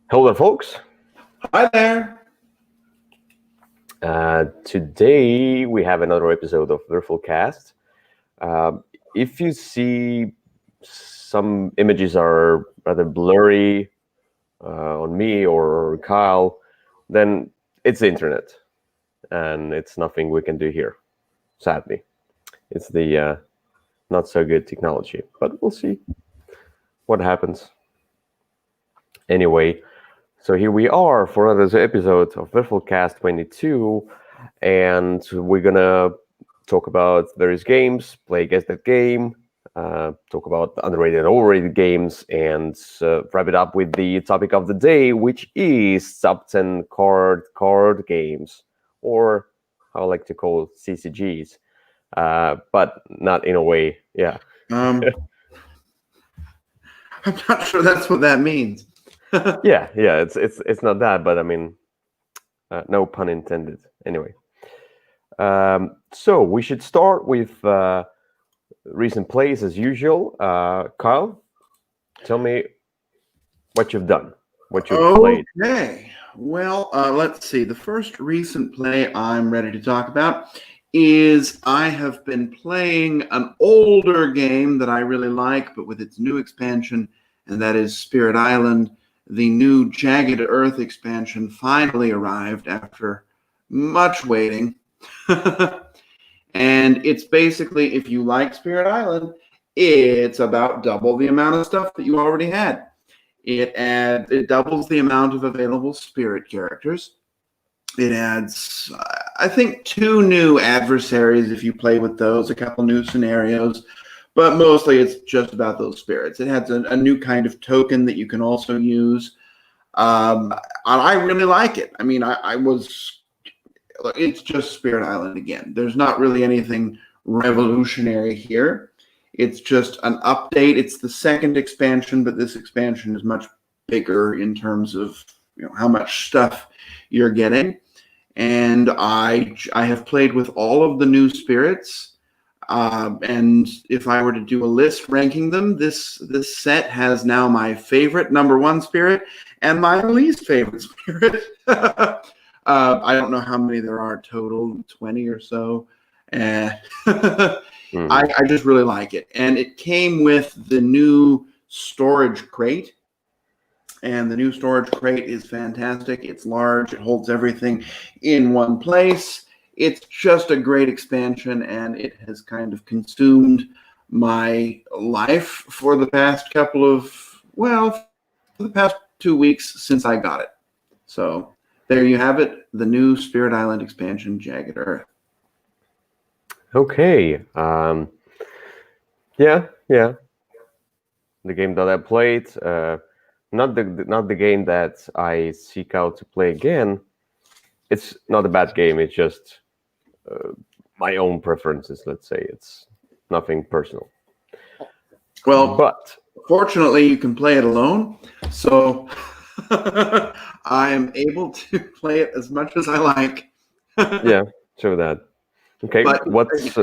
Hello there, folks. Hi there. Today we have another episode of Würfel Cast. If you see some images are rather blurry on me or Kyle, then it's the internet, and it's nothing we can do here. Sadly, it's the not so good technology, but we'll see what happens. Anyway. So here we are for another episode of Würfelcast 22, and we're gonna talk about various games, play Guess That Game, talk about underrated and overrated games, and wrap it up with the topic of the day, which is top 10 card games, or how I like to call CCGs, but not in a way, yeah. I'm not sure that's what that means. yeah, it's not that, but I mean, no pun intended. Anyway, so we should start with recent plays as usual. Kyle, tell me what you've done, what you've played. Okay. Well, let's see. The first recent play I'm ready to talk about is I have been playing an older game that I really like, but with its new expansion, and that is Spirit Island. The new Jagged Earth expansion finally arrived after much waiting. And it's basically, if you like Spirit Island, it's about double the amount of stuff that you already had. It doubles the amount of available spirit characters. It adds, I think, 2 new adversaries if you play with those, a couple new scenarios. But mostly it's just about those spirits. It has a new kind of token that you can also use. I really like it. I mean, it's just Spirit Island again. There's not really anything revolutionary here. It's just an update. It's the second expansion, but this expansion is much bigger in terms of how much stuff you're getting. And I have played with all of the new spirits. And if I were to do a list ranking them, this set has now my favorite number 1 spirit and my least favorite spirit. I don't know how many there are total, 20 or so. And I just really like it. And it came with the new storage crate. And the new storage crate is fantastic. It's large. It holds everything in one place. It's just a great expansion, and it has kind of consumed my life for the past for the past 2 weeks since I got it. So there you have it, the new Spirit Island expansion, Jagged Earth. Okay. Yeah. The game that I played, not the game that I seek out to play again. It's not a bad game. It's just my own preferences. Let's say it's nothing personal. Well, but fortunately, you can play it alone, so I am able to play it as much as I like. Yeah, true that. Okay, but what's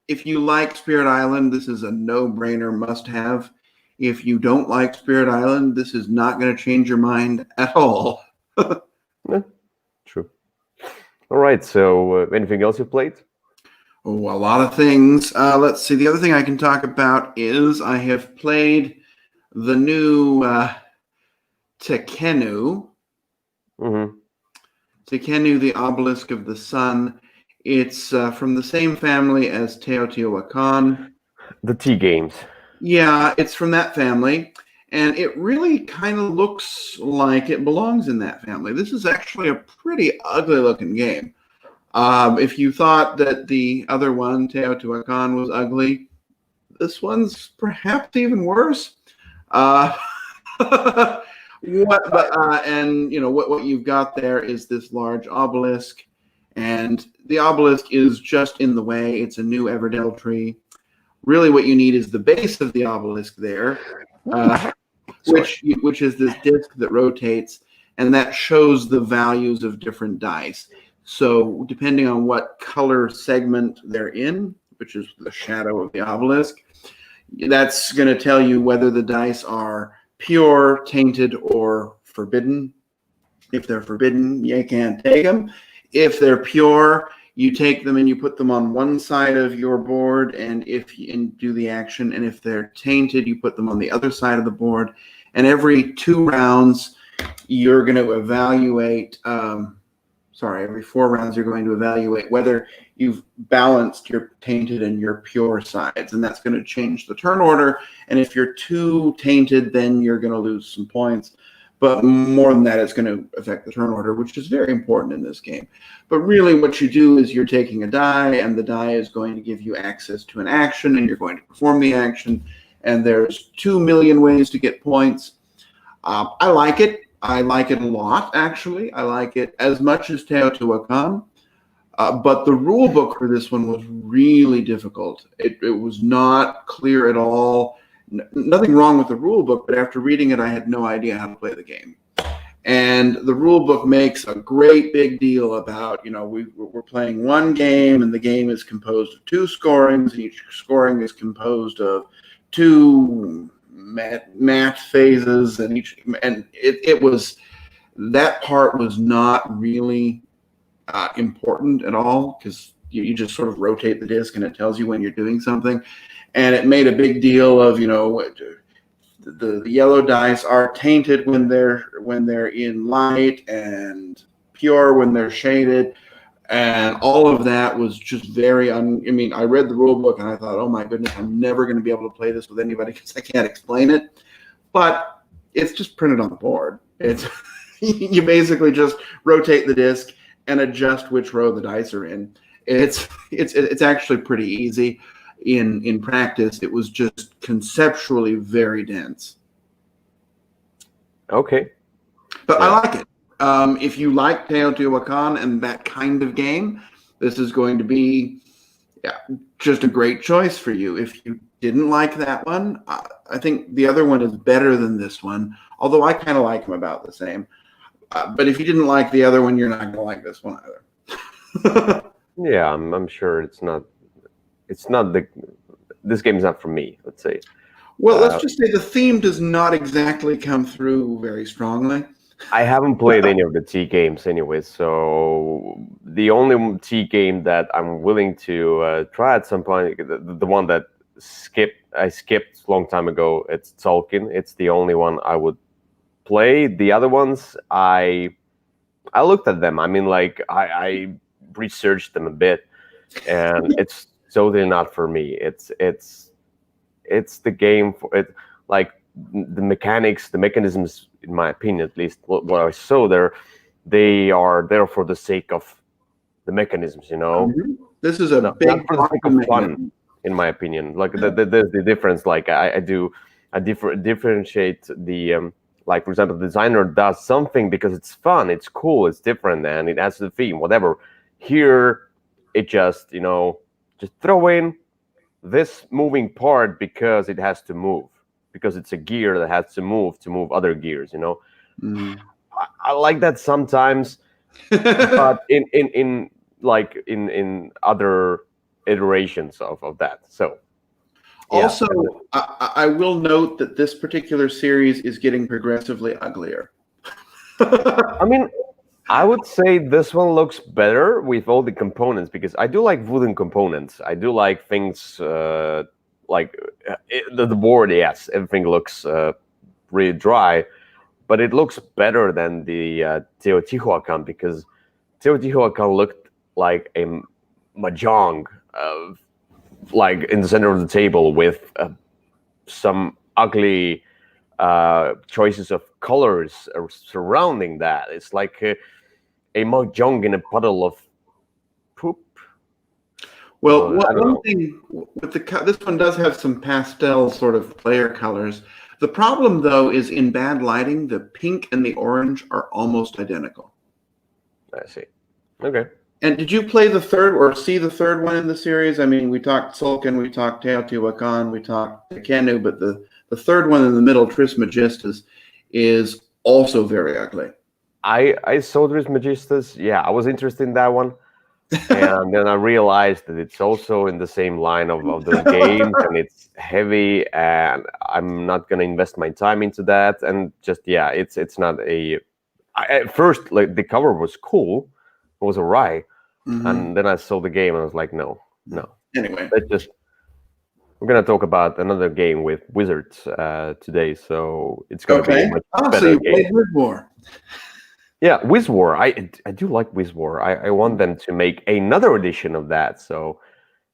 if you like Spirit Island, this is a no-brainer must-have. If you don't like Spirit Island, this is not going to change your mind at all. Yeah, true. All right, so anything else you played? Oh, a lot of things. Let's see. The other thing I can talk about is I have played the new Tekenu. Tekenu, the Obelisk of the Sun. It's from the same family as Teotihuacan. The T games. Yeah, it's from that family. And it really kind of looks like it belongs in that family. This is actually a pretty ugly looking game. If you thought that the other one, Teotihuacan, was ugly, this one's perhaps even worse. What you've got there is this large obelisk, and the obelisk is just in the way. It's a new Everdell tree. Really, what you need is the base of the obelisk there, which is this disc that rotates, and that shows the values of different dice. So depending on what color segment they're in, which is the shadow of the obelisk, that's going to tell you whether the dice are pure, tainted, or forbidden. If they're forbidden, you can't take them. If they're pure, you take them and you put them on one side of your board, and do the action. And if they're tainted, you put them on the other side of the board. And every 2 rounds, you're going to evaluate. Every 4 rounds, you're going to evaluate whether you've balanced your tainted and your pure sides, and that's going to change the turn order. And if you're too tainted, then you're going to lose some points. But more than that, it's going to affect the turn order, which is very important in this game. But really what you do is you're taking a die, and the die is going to give you access to an action, and you're going to perform the action. And there's 2 million ways to get points. I like it. I like it a lot, actually. I like it as much as Teotihuacan. But the rule book for this one was really difficult. It was not clear at all. Nothing wrong with the rule book, but after reading it, I had no idea how to play the game. And the rule book makes a great big deal about, we're playing one game, and the game is composed of 2 scorings, and each scoring is composed of 2 math phases, and it was, that part was not really important at all, because you just sort of rotate the disc and it tells you when you're doing something. And it made a big deal of, the yellow dice are tainted when they're in light, and pure when they're shaded. And all of that was just very I read the rule book and I thought, oh my goodness, I'm never going to be able to play this with anybody because I can't explain it. But it's just printed on the board. It's you basically just rotate the disc and adjust which row the dice are in. It's actually pretty easy. In practice, it was just conceptually very dense. Okay. But yeah. I like it. If you like Teotihuacan and that kind of game, this is going to be just a great choice for you. If you didn't like that one, I think the other one is better than this one, although I kind of like them about the same. But if you didn't like the other one, you're not going to like this one either. Yeah, I'm sure it's not this game is not for me, let's say. Well, let's just say the theme does not exactly come through very strongly. I haven't played any of the T games anyway, so the only T game that I'm willing to try at some point, the one that I skipped a long time ago, it's Tolkien. It's the only one I would play. The other ones, I looked at them. I researched them a bit, and it's totally not for me. It's the game for it. Like the mechanics, the mechanisms, in my opinion, at least what I saw there, they are there for the sake of the mechanisms. Mm-hmm. This is a big not for the sake of fun, in my opinion. Like there's the difference. Like I differentiate the like, for example, the designer does something because it's fun, it's cool, it's different, and it adds to the theme, whatever. Here, it just just throw in this moving part because it has to move, because it's a gear that has to move other gears. Mm. I like that sometimes, but in other iterations of that. So also, I will note that this particular series is getting progressively uglier. I would say this one looks better with all the components, because I do like wooden components. I do like things like the board. Yes, everything looks really dry, but it looks better than the Teotihuacan, because Teotihuacan looked like a mahjong, like in the center of the table with some ugly choices of colors surrounding that. It's like a mahjong in a puddle of poop. Well, one thing with this one does have some pastel sort of player colors. The problem, though, is in bad lighting, the pink and the orange are almost identical. I see. Okay. And did you play the third or see the third one in the series? We talked Sulkin, we talked Teotihuacan, we talked Tekenu, but the third one in the middle, Trismegistus, is also very ugly. I saw Trismegistus. Yeah, I was interested in that one. And then I realized that it's also in the same line of those games, and it's heavy, and I'm not gonna invest my time into that. And just yeah, it's not a. At first, like the cover was cool, it was alright, Hmm. and then I saw the game, and I was like, no, no, Anyway, let's just. We're gonna talk about another game with Wizards today, so it's gonna be a okay. much Oh, so better you game. played Word War. Yeah, WizWar. I do like WizWar. I want them to make another edition of that, so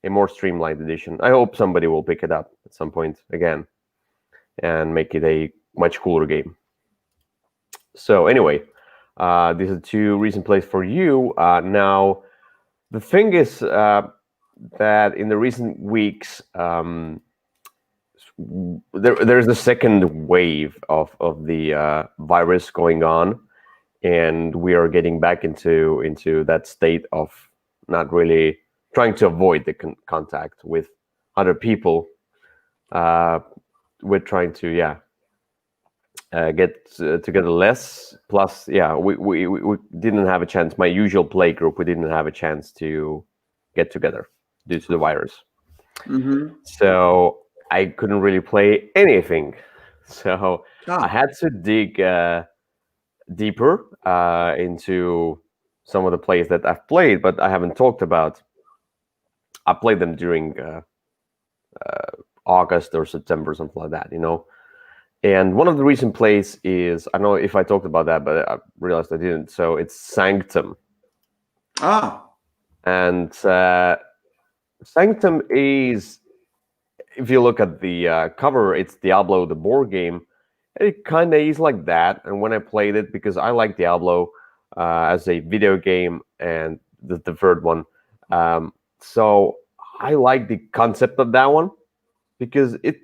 a more streamlined edition. I hope somebody will pick it up at some point again and make it a much cooler game. So anyway, these are two recent plays for you. Now, the thing is that in the recent weeks, there's a second wave of the virus going on, and we are getting back into that state of not really trying to avoid the contact with other people. Uh, we're trying to get together less. Plus, yeah, we didn't have a chance. My usual play group, we didn't have a chance to get together due to the virus. Hmm. So I couldn't really play anything. So I Ah, had to dig deeper into some of the plays that I've played, but I haven't talked about. I played them during August or September, something like that, you know. And one of the recent plays is, I don't know if I talked about that, but I realized I didn't. So it's Sanctum. ah. And Sanctum is, if you look at the cover, it's Diablo, the board game. It kind of is like that. And when I played it, because I like Diablo as a video game, and the third one, so I like the concept of that one because it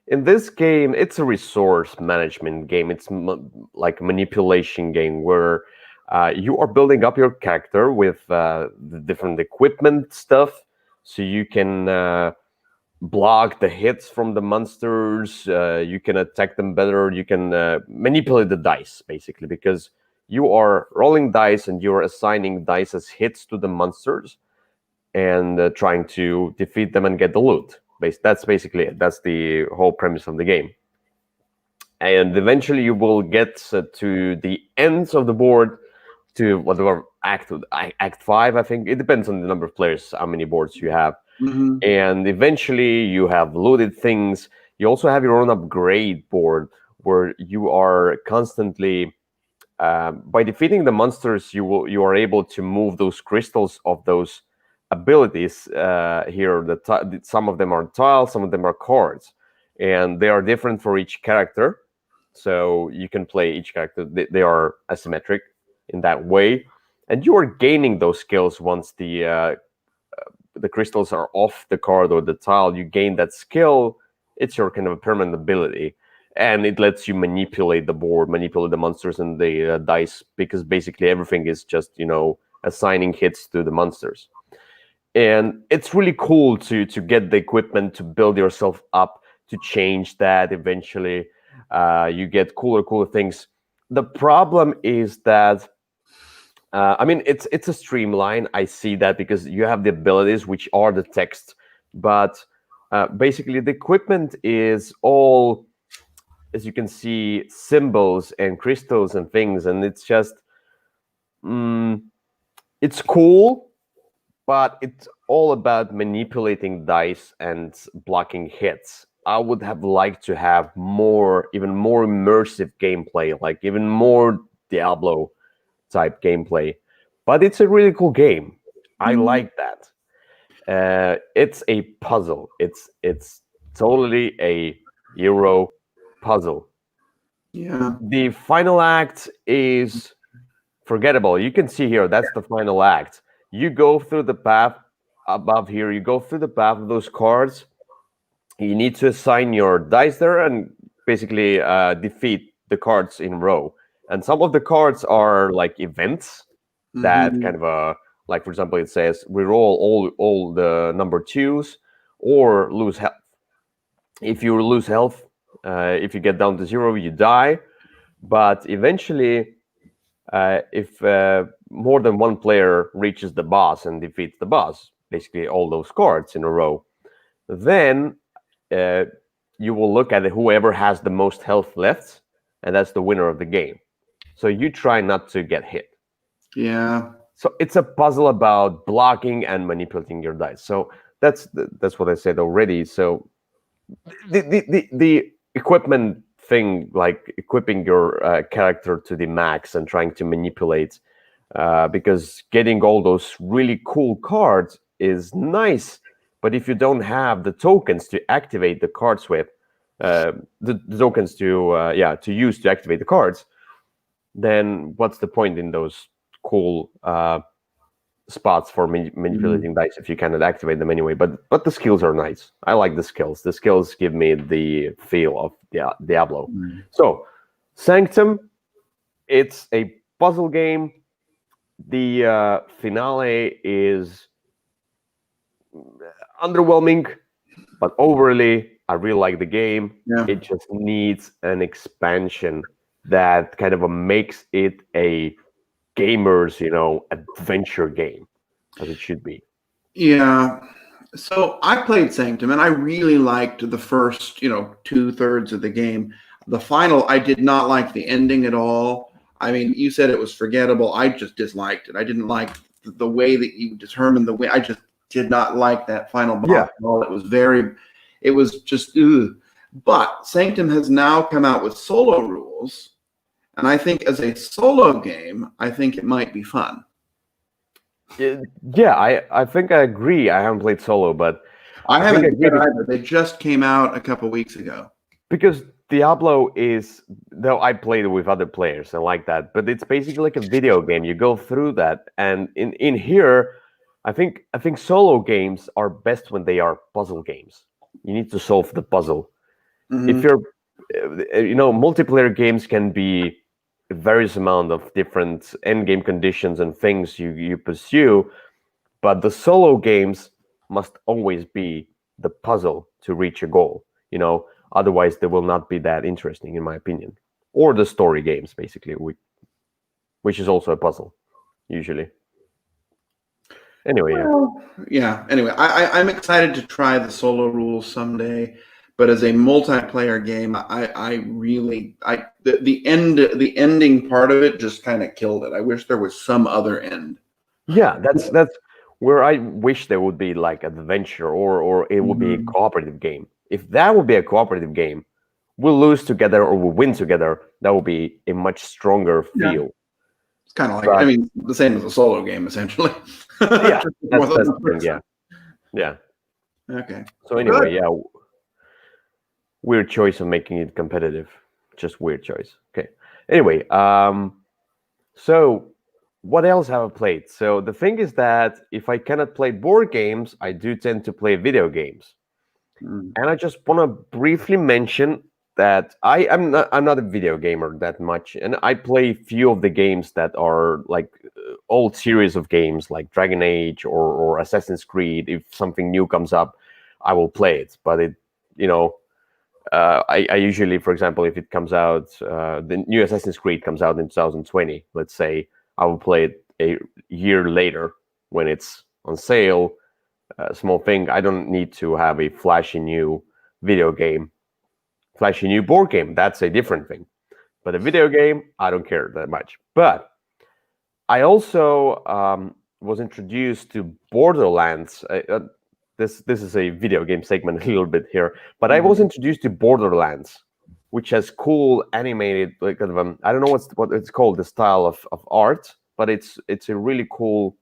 in this game it's a resource management game. It's like a manipulation game where you are building up your character with the different equipment stuff, so you can block the hits from the monsters. You can attack them better. You can manipulate the dice basically because you are rolling dice and you are assigning dice as hits to the monsters and trying to defeat them and get the loot. That's basically it. That's the whole premise of the game. And eventually you will get to the ends of the board to whatever act five. I think it depends on the number of players, how many boards you have, Hmm. and eventually you have looted things. You also have your own upgrade board where you are constantly by defeating the monsters you are able to move those crystals of those abilities here. Some of them are tiles, some of them are cards, and they are different for each character, so you can play each character. They are asymmetric in that way, and you are gaining those skills once the crystals are off the card or the tile. You gain that skill. It's your kind of a permanent ability, and it lets you manipulate the board, manipulate the monsters and the dice, because basically everything is just assigning hits to the monsters. And it's really cool to get the equipment to build yourself up, to change that eventually. You get cooler things. The problem is that I mean, it's a streamline. I see that because you have the abilities, which are the text, but basically the equipment is all, as you can see, symbols and crystals and things, and it's just mm, it's cool, but it's all about manipulating dice and blocking hits. I would have liked to have more, even more immersive gameplay, like even more Diablo type gameplay. But it's a really cool game. I like that. It's a puzzle. It's totally a Euro puzzle. Yeah. The final act is forgettable. You can see here that's the final act. You go through the path above here. You go through the path of those cards. You need to assign your dice there and basically defeat the cards in row. And some of the cards are like events that Hmm. kind of like for example it says reroll all the number twos or lose health. If you lose health, if you get down to zero, you die. But eventually if more than one player reaches the boss and defeats the boss, basically all those cards in a row, then uh, you will look at whoever has the most health left, and that's the winner of the game. So you try not to get hit. Yeah. So it's a puzzle about blocking and manipulating your dice. So that's what I said already. So the equipment thing, like equipping your character to the max and trying to manipulate, because getting all those really cool cards is nice, but if you don't have the tokens to activate the card swap, the tokens to use to activate the cards, then what's the point in those cool spots for manipulating dice if you cannot activate them anyway? But the skills are nice. I like the skills. The skills give me the feel of Diablo. So Sanctum, it's a puzzle game. The finale is underwhelming, but overly, I really like the game. Yeah. It just needs an expansion that kind of makes it a gamer's, adventure game, as it should be. Yeah. So I played Sanctum and I really liked the first, 2/3 of the game. The final, I did not like the ending at all. I mean, you said it was forgettable. I just disliked it. I didn't like the way that you determined the way. I just did not like that final boss Yeah. at all. It was just, ugh. But Sanctum has now come out with solo rules. And I think as a solo game, I think it might be fun. Yeah, I think I agree. I haven't played solo, but I haven't think yet either. They just came out a couple weeks ago. because Diablo is, though I played it with other players and like that, but it's basically like a video game. You go through that, and in here, I think solo games are best when they are puzzle games. You need to solve the puzzle. If you're, multiplayer games can be various amount of different end game conditions and things you pursue, but the solo games must always be the puzzle to reach a goal. Otherwise they will not be that interesting, in my opinion. Or the story games, basically, which is also a puzzle usually. Anyway, yeah. Anyway, I'm excited to try the solo rules someday. But as a multiplayer game, the ending part of it just kind of killed it. I wish there was some other end. yeah, that's where I wish there would be like adventure, or it would be a cooperative game. If that would be a cooperative game, we'll lose together or we'll win together. That would be a much stronger feel. It's kind of like, the same as a solo game, essentially. Yeah, that's the thing. Yeah. Okay. So anyway, yeah, weird choice of making it competitive. Just weird choice. Okay. Anyway, so what else have I played? So the thing is that if I cannot play board games, I do tend to play video games. And I just want to briefly mention that I'm not a video gamer that much, and I play few of the games that are like old series of games like Dragon Age or Assassin's Creed. If something new comes up, I will play it. But I usually, for example, if it comes out, the new Assassin's Creed comes out in 2020, let's say, I will play it a year later when it's on sale. Small thing. I don't need to have a flashy new video game, flashy new board game. That's a different thing. But a video game, I don't care that much. But I also was introduced to Borderlands. This is a video game segment a little bit here, but I was introduced to Borderlands, which has cool animated, like kind of I don't know what it's called, the style of art, but it's a really cool.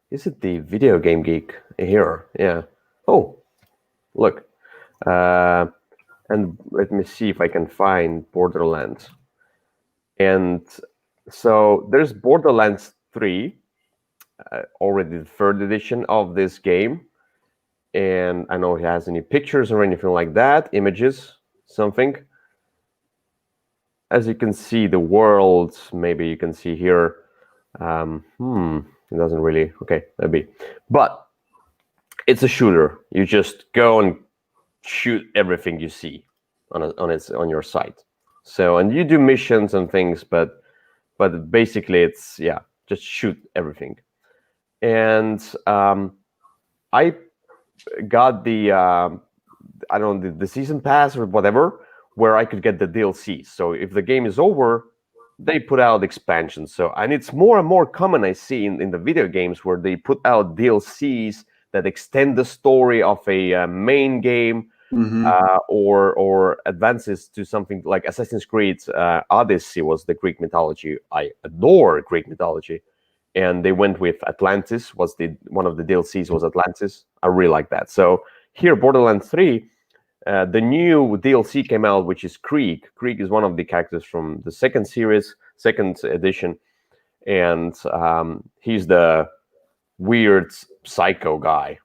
Is it the Video Game Geek here? Yeah. Oh, look. And let me see if I can find Borderlands. And so there's Borderlands 3, already the third edition of this game. And I know it has any pictures or anything like that, images, something. As you can see, the world, maybe you can see here. It doesn't really, okay, maybe. But it's a shooter. You just go and shoot everything you see on your site. So, and you do missions and things, but basically it's just shoot everything. And I got the I don't know the season pass or whatever, where I could get the DLC. So if the game is over, they put out expansions. So, and it's more and more common I see in the video games where they put out DLCs that extend the story of a main game, or advances to something like Assassin's Creed Odyssey was the Greek mythology. I adore Greek mythology, and they went with Atlantis. Was the one of the DLCs was Atlantis? I really like that. So here, Borderlands 3, the new DLC came out, which is Krieg. Krieg is one of the characters from the second series, second edition, and he's the weird psycho guy.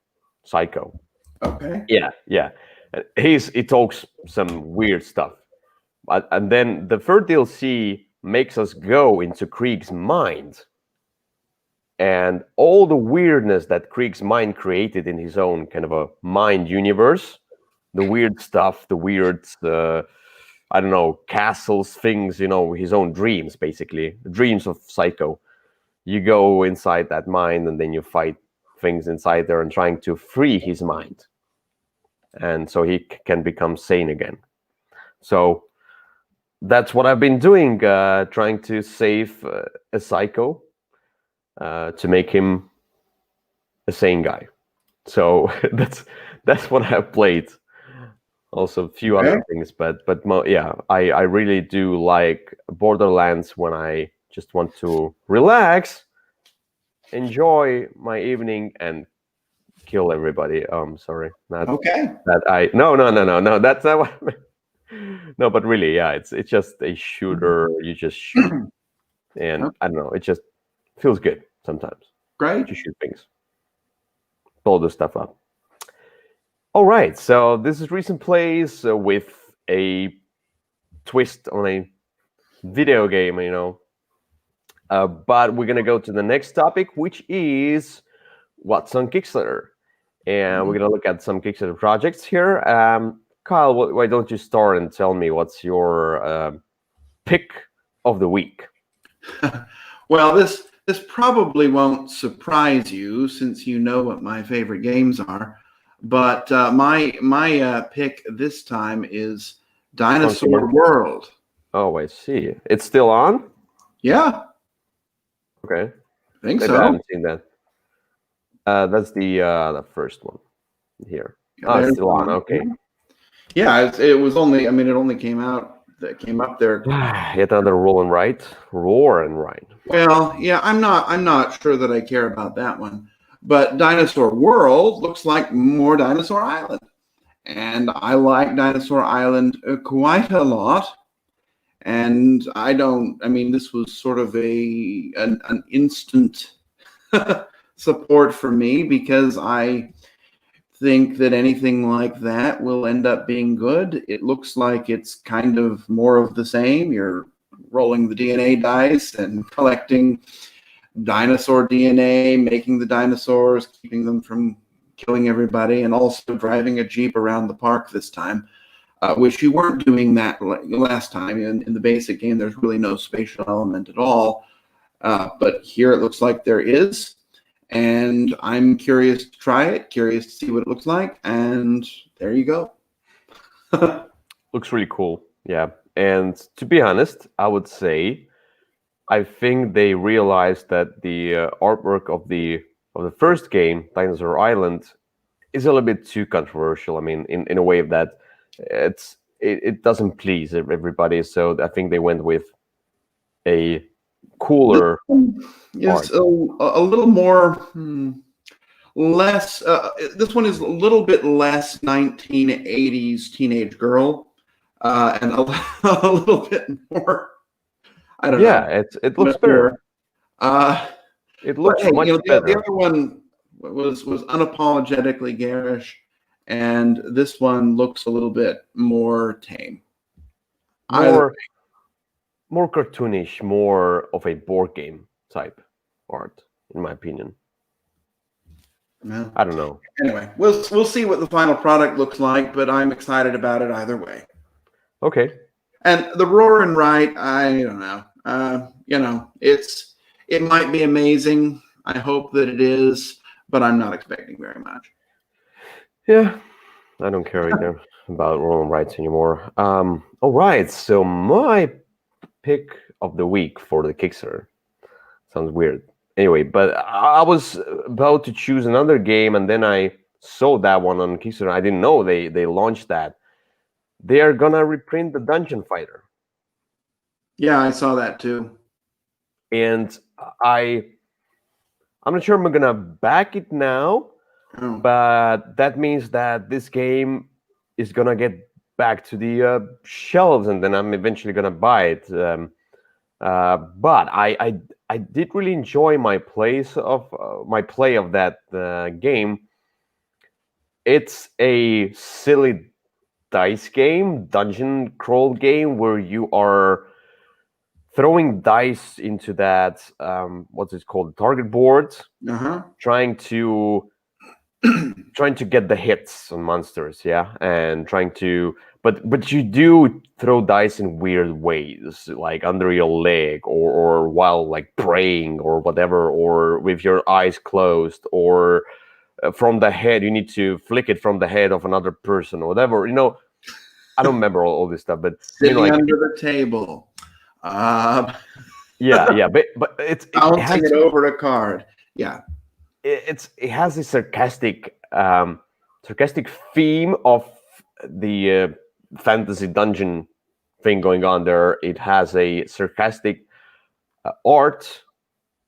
Psycho. Okay. Yeah. He talks some weird stuff, and then the third DLC makes us go into Krieg's mind, and all the weirdness that Krieg's mind created in his own kind of a mind universe, the weird stuff, the weird, I don't know, castles, things, his own dreams, basically, the dreams of Psycho. You go inside that mind, and then you fight things inside there and trying to free his mind. And so he can become sane again. So that's what I've been doing, trying to save a Psycho to make him a sane guy. So that's what I've played. Also, a few other things, but I really do like Borderlands when I just want to relax, enjoy my evening, and kill everybody. Sorry, not that I. No. That's not what I meant. No, but really, yeah, it's just a shooter. You just shoot, and I don't know. It just feels good sometimes. Great. To shoot things, blow the stuff up. All right, so this is recent plays with a twist on a video game, but we're gonna go to the next topic, which is what's on Kickstarter, and we're gonna look at some Kickstarter projects here. Kyle, why don't you start and tell me what's your pick of the week? Well, this probably won't surprise you since you know what my favorite games are. But my pick this time is Dinosaur World. Oh, I see. It's still on? Yeah. Okay. I think Maybe so. I haven't seen that. That's the first one here. Oh, it's still on. Okay. Yeah, it was only. I mean, it only came out. That came up there. Yet another roll and write. Roar and write. Well, yeah, I'm not sure that I care about that one. But Dinosaur World looks like more Dinosaur Island. And I like Dinosaur Island quite a lot. And I mean, this was sort of an instant support for me because I think that anything like that will end up being good. It looks like it's kind of more of the same. You're rolling the DNA dice and collecting dinosaur DNA, making the dinosaurs, keeping them from killing everybody, and also driving a Jeep around the park this time, which you weren't doing that last time. In the basic game, there's really no spatial element at all. But here it looks like there is, and I'm curious to try it, curious to see what it looks like, and there you go. Looks really cool, yeah. And to be honest, I would say I think they realized that the artwork of the first game, Dinosaur Island, is a little bit too controversial. I mean, in a way that it doesn't please everybody. So I think they went with a cooler. Yes, a little more less. This one is a little bit less 1980s teenage girl, and a little bit more. I don't know. Yeah, it looks better. It looks much better. The other one was unapologetically garish, and this one looks a little bit more tame. More cartoonish, more of a board game type art, in my opinion. Well, I don't know. Anyway, we'll see what the final product looks like, but I'm excited about it either way. Okay. And the Roar and Write, I don't know. It might be amazing. I hope that it is, but I'm not expecting very much. Yeah, I don't care either about roll and rights anymore. All right, so my pick of the week for the Kickstarter sounds weird. Anyway, but I was about to choose another game, and then I saw that one on Kickstarter. I didn't know they launched that. They are gonna reprint the Dungeon Fighter, Yeah, I saw that too. and I'm not sure I'm gonna back it now, Oh. but that means that this game is gonna get back to the shelves, and then I'm eventually gonna buy it. But I did really enjoy my play of that game. It's a silly dice game, dungeon crawl game, where you are throwing dice into that what's it called, target board, Uh-huh. trying to get the hits on monsters, yeah, and trying to, but you do throw dice in weird ways, like under your leg, or while like praying or whatever, or with your eyes closed, or from the head. You need to flick it from the head of another person or whatever. I don't remember all this stuff, but Sitting like, under the table. yeah, but it Bouncing has it over a card. Yeah. it has this sarcastic theme of the fantasy dungeon thing going on there. It has a sarcastic art,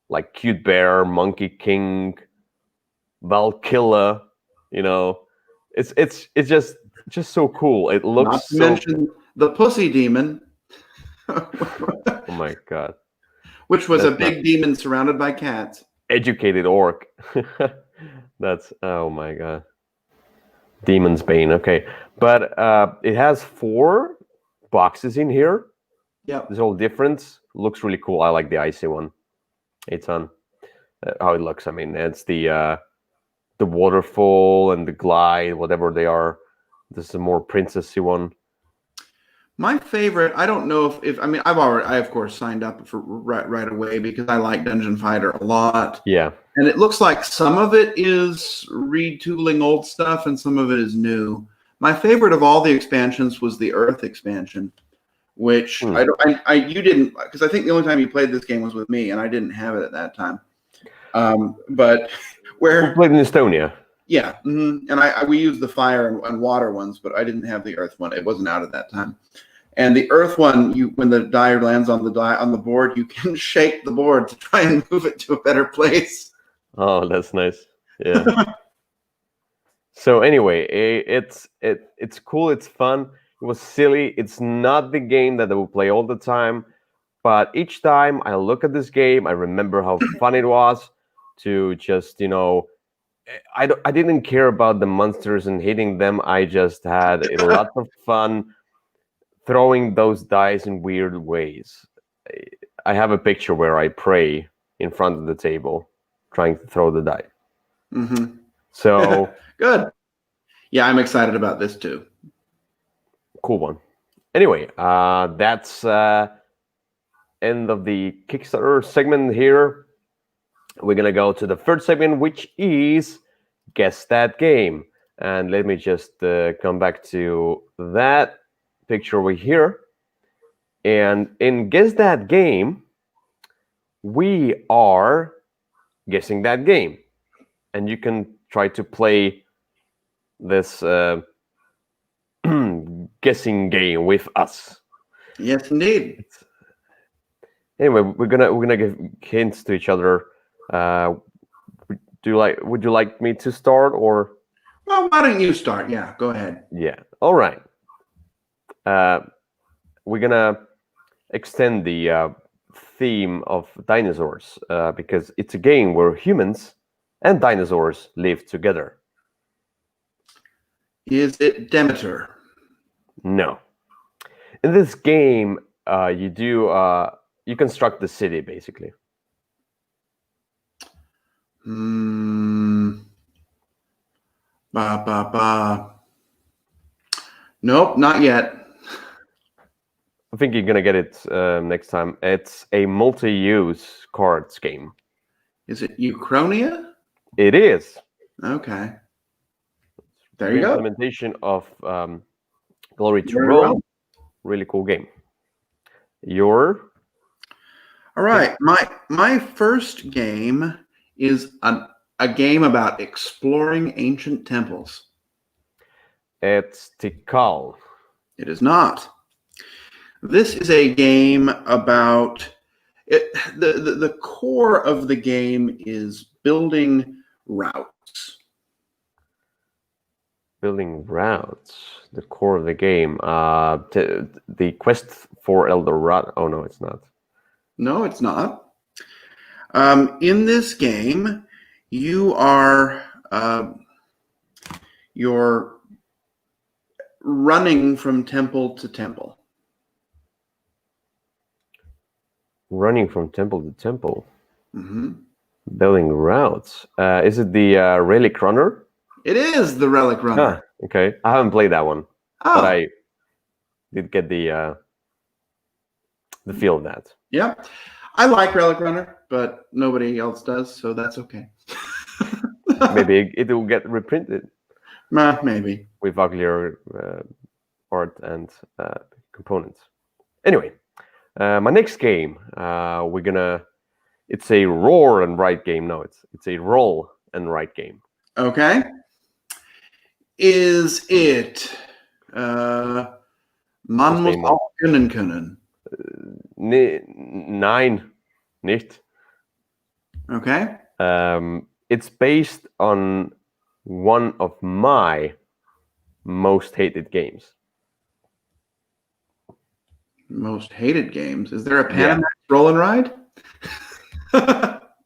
like cute bear, monkey king, Valkylla. You know, it's just so cool. It Not looks to so. mention the pussy demon, Oh my god, which was a that's not big demon surrounded by cats. educated orc. That's, oh my god. Demon's Bane. Okay, but it has 4 boxes in here. Yep. It's all different. Looks really cool. I like the icy one. It's on how it looks. I mean, it's the waterfall and the glide, whatever they are. This is a more princessy one. My favorite, I don't know if I mean I of course signed up for right away because I like Dungeon Fighter a lot. Yeah. And it looks like some of it is retooling old stuff and some of it is new. My favorite of all the expansions was the Earth expansion, which you didn't, because I think the only time you played this game was with me and I didn't have it at that time. But We where played in Estonia. yeah, and we used the fire and water ones, but I didn't have the Earth one. It wasn't out at that time. And the Earth one, when the die lands on the board, you can shake the board to try and move it to a better place. Oh, that's nice. Yeah. So anyway, it's cool. It's fun. It was silly. It's not the game that I will play all the time, but each time I look at this game, I remember how fun it was to just, I didn't care about the monsters and hitting them. I just had a lot of fun throwing those dice in weird ways. I have a picture where I pray in front of the table, trying to throw the die. Mm-hmm. So good. Yeah, I'm excited about this too. Cool one. Anyway, that's end of the Kickstarter segment here. We're gonna go to the third segment, which is Guess That Game. And let me just come back to that picture over here. And in Guess That Game, we are guessing that game. And you can try to play this guessing game with us. Yes, indeed. Anyway, we're gonna give hints to each other. Would you like me to start, or? Well, why don't you start? Yeah, go ahead. Yeah. All right. We're gonna extend the theme of dinosaurs because it's a game where humans and dinosaurs live together. Is it Demeter? No. In this game, you construct the city basically. Nope, not yet. I think you're gonna get it next time. It's a multi-use cards game. Is it Uchronia? It is. Okay. There you go. Implementation of Glory to Very Roll. well. Really cool game. Your All right. My first game is a game about exploring ancient temples. it's Tikal. It is not. This is a game about the core of the game is building routes. Building routes. The core of the game. The quest for El Dorado. Oh no, it's not. No, it's not. In this game, you're running from temple to temple. Running from temple to temple. Mm-hmm. Building routes. Is it the Relic Runner? It is the Relic Runner. Okay. I haven't played that one, Oh, but I did get the feel of that. yeah. I like Relic Runner, but nobody else does, so that's okay. Maybe it will get reprinted Maybe. with uglier art and components. Anyway, my next game, it's a roar and write game. No, it's a roll and write game. Okay. Is it Man muss auch können? Nein, nicht. Okay. It's based on one of my most hated games. Most hated games. Is there a Panamax roll and ride?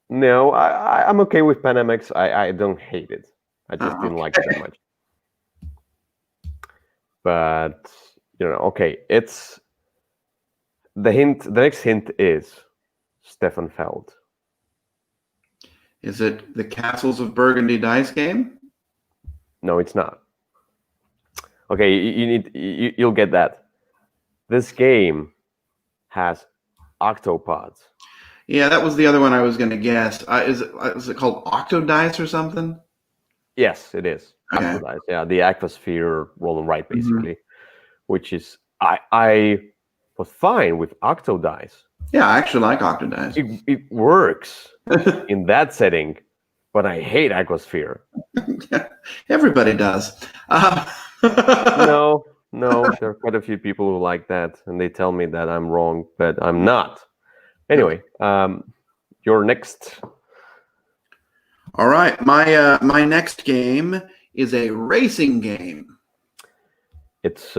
No, I'm okay with Panamax. I don't hate it. I just didn't like it that much. But okay, it's the hint. The next hint is Stefan Feld. Is it the Castles of Burgundy dice game? No, it's not. Okay, you'll get that. This game has octopods. Yeah, that was the other one I was going to guess. Is it called Octodice or something? Yes, it is. Okay. Octodice. Yeah, the Aquasphere roll and write basically, which is I was fine with Octodice. Yeah, I actually like Octodice. It works in that setting, but I hate Aquasphere. Everybody does. No, there are quite a few people who like that, and they tell me that I'm wrong, but I'm not. Anyway, your next. All right, my next game is a racing game. It's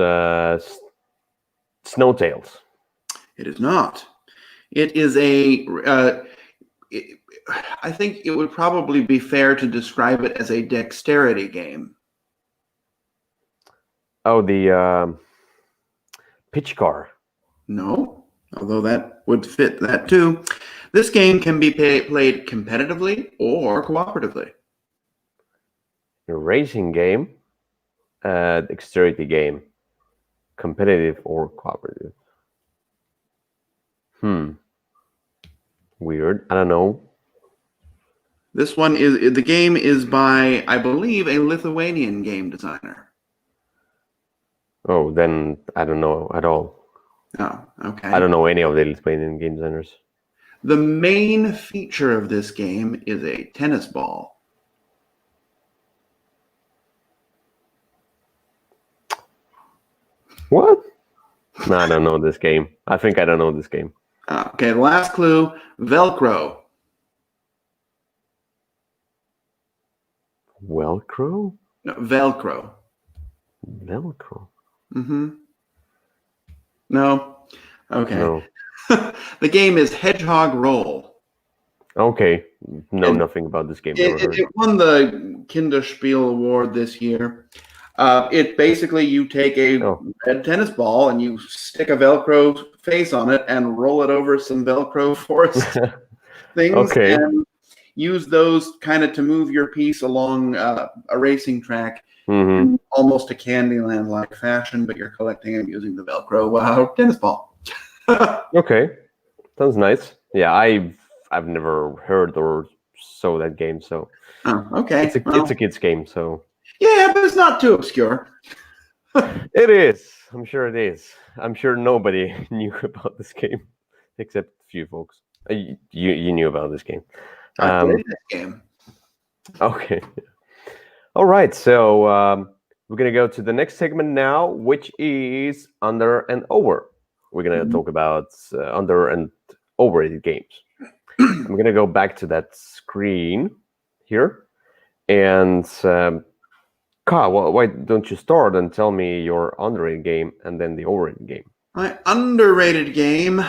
Snowtails. It is not. It is I think it would probably be fair to describe it as a dexterity game. Oh, the pitch car. No, although that would fit that too. This game can be played competitively or cooperatively. A racing game, dexterity game, competitive or cooperative. Weird. I don't know. This one the game is by, I believe, a Lithuanian game designer. Oh, then I don't know at all. Oh, okay. I don't know any of the Lithuanian game designers. The main feature of this game is a tennis ball. What? No, I don't know this game. I think I don't know this game. Okay, the last clue, Velcro. Velcro? No, Velcro. Velcro? Mm-hmm. No? Okay. No. The game is Hedgehog Roll. Okay. Know nothing about this game. It won the Kinderspiel Award this year. It basically, you take a red tennis ball and you stick a Velcro face on it and roll it over some Velcro forest things, and use those kind of to move your piece along a racing track in almost a Candyland-like fashion, but you're collecting them using the Velcro tennis ball. Okay, sounds nice. Yeah, I've never heard or saw that game, so Oh, it's okay. a Well, kids game, so yeah, but it's not too obscure. it is. I'm sure it is. I'm sure nobody knew about this game except a few folks. You knew about this game. I Um, played this game. okay. All right. So we're gonna go to the next segment now, which is under and over. We're gonna Mhm. talk about under and overrated games. I'm gonna go back to that screen here, and Kyle, why don't you start and tell me your underrated game and then the overrated game? My underrated game.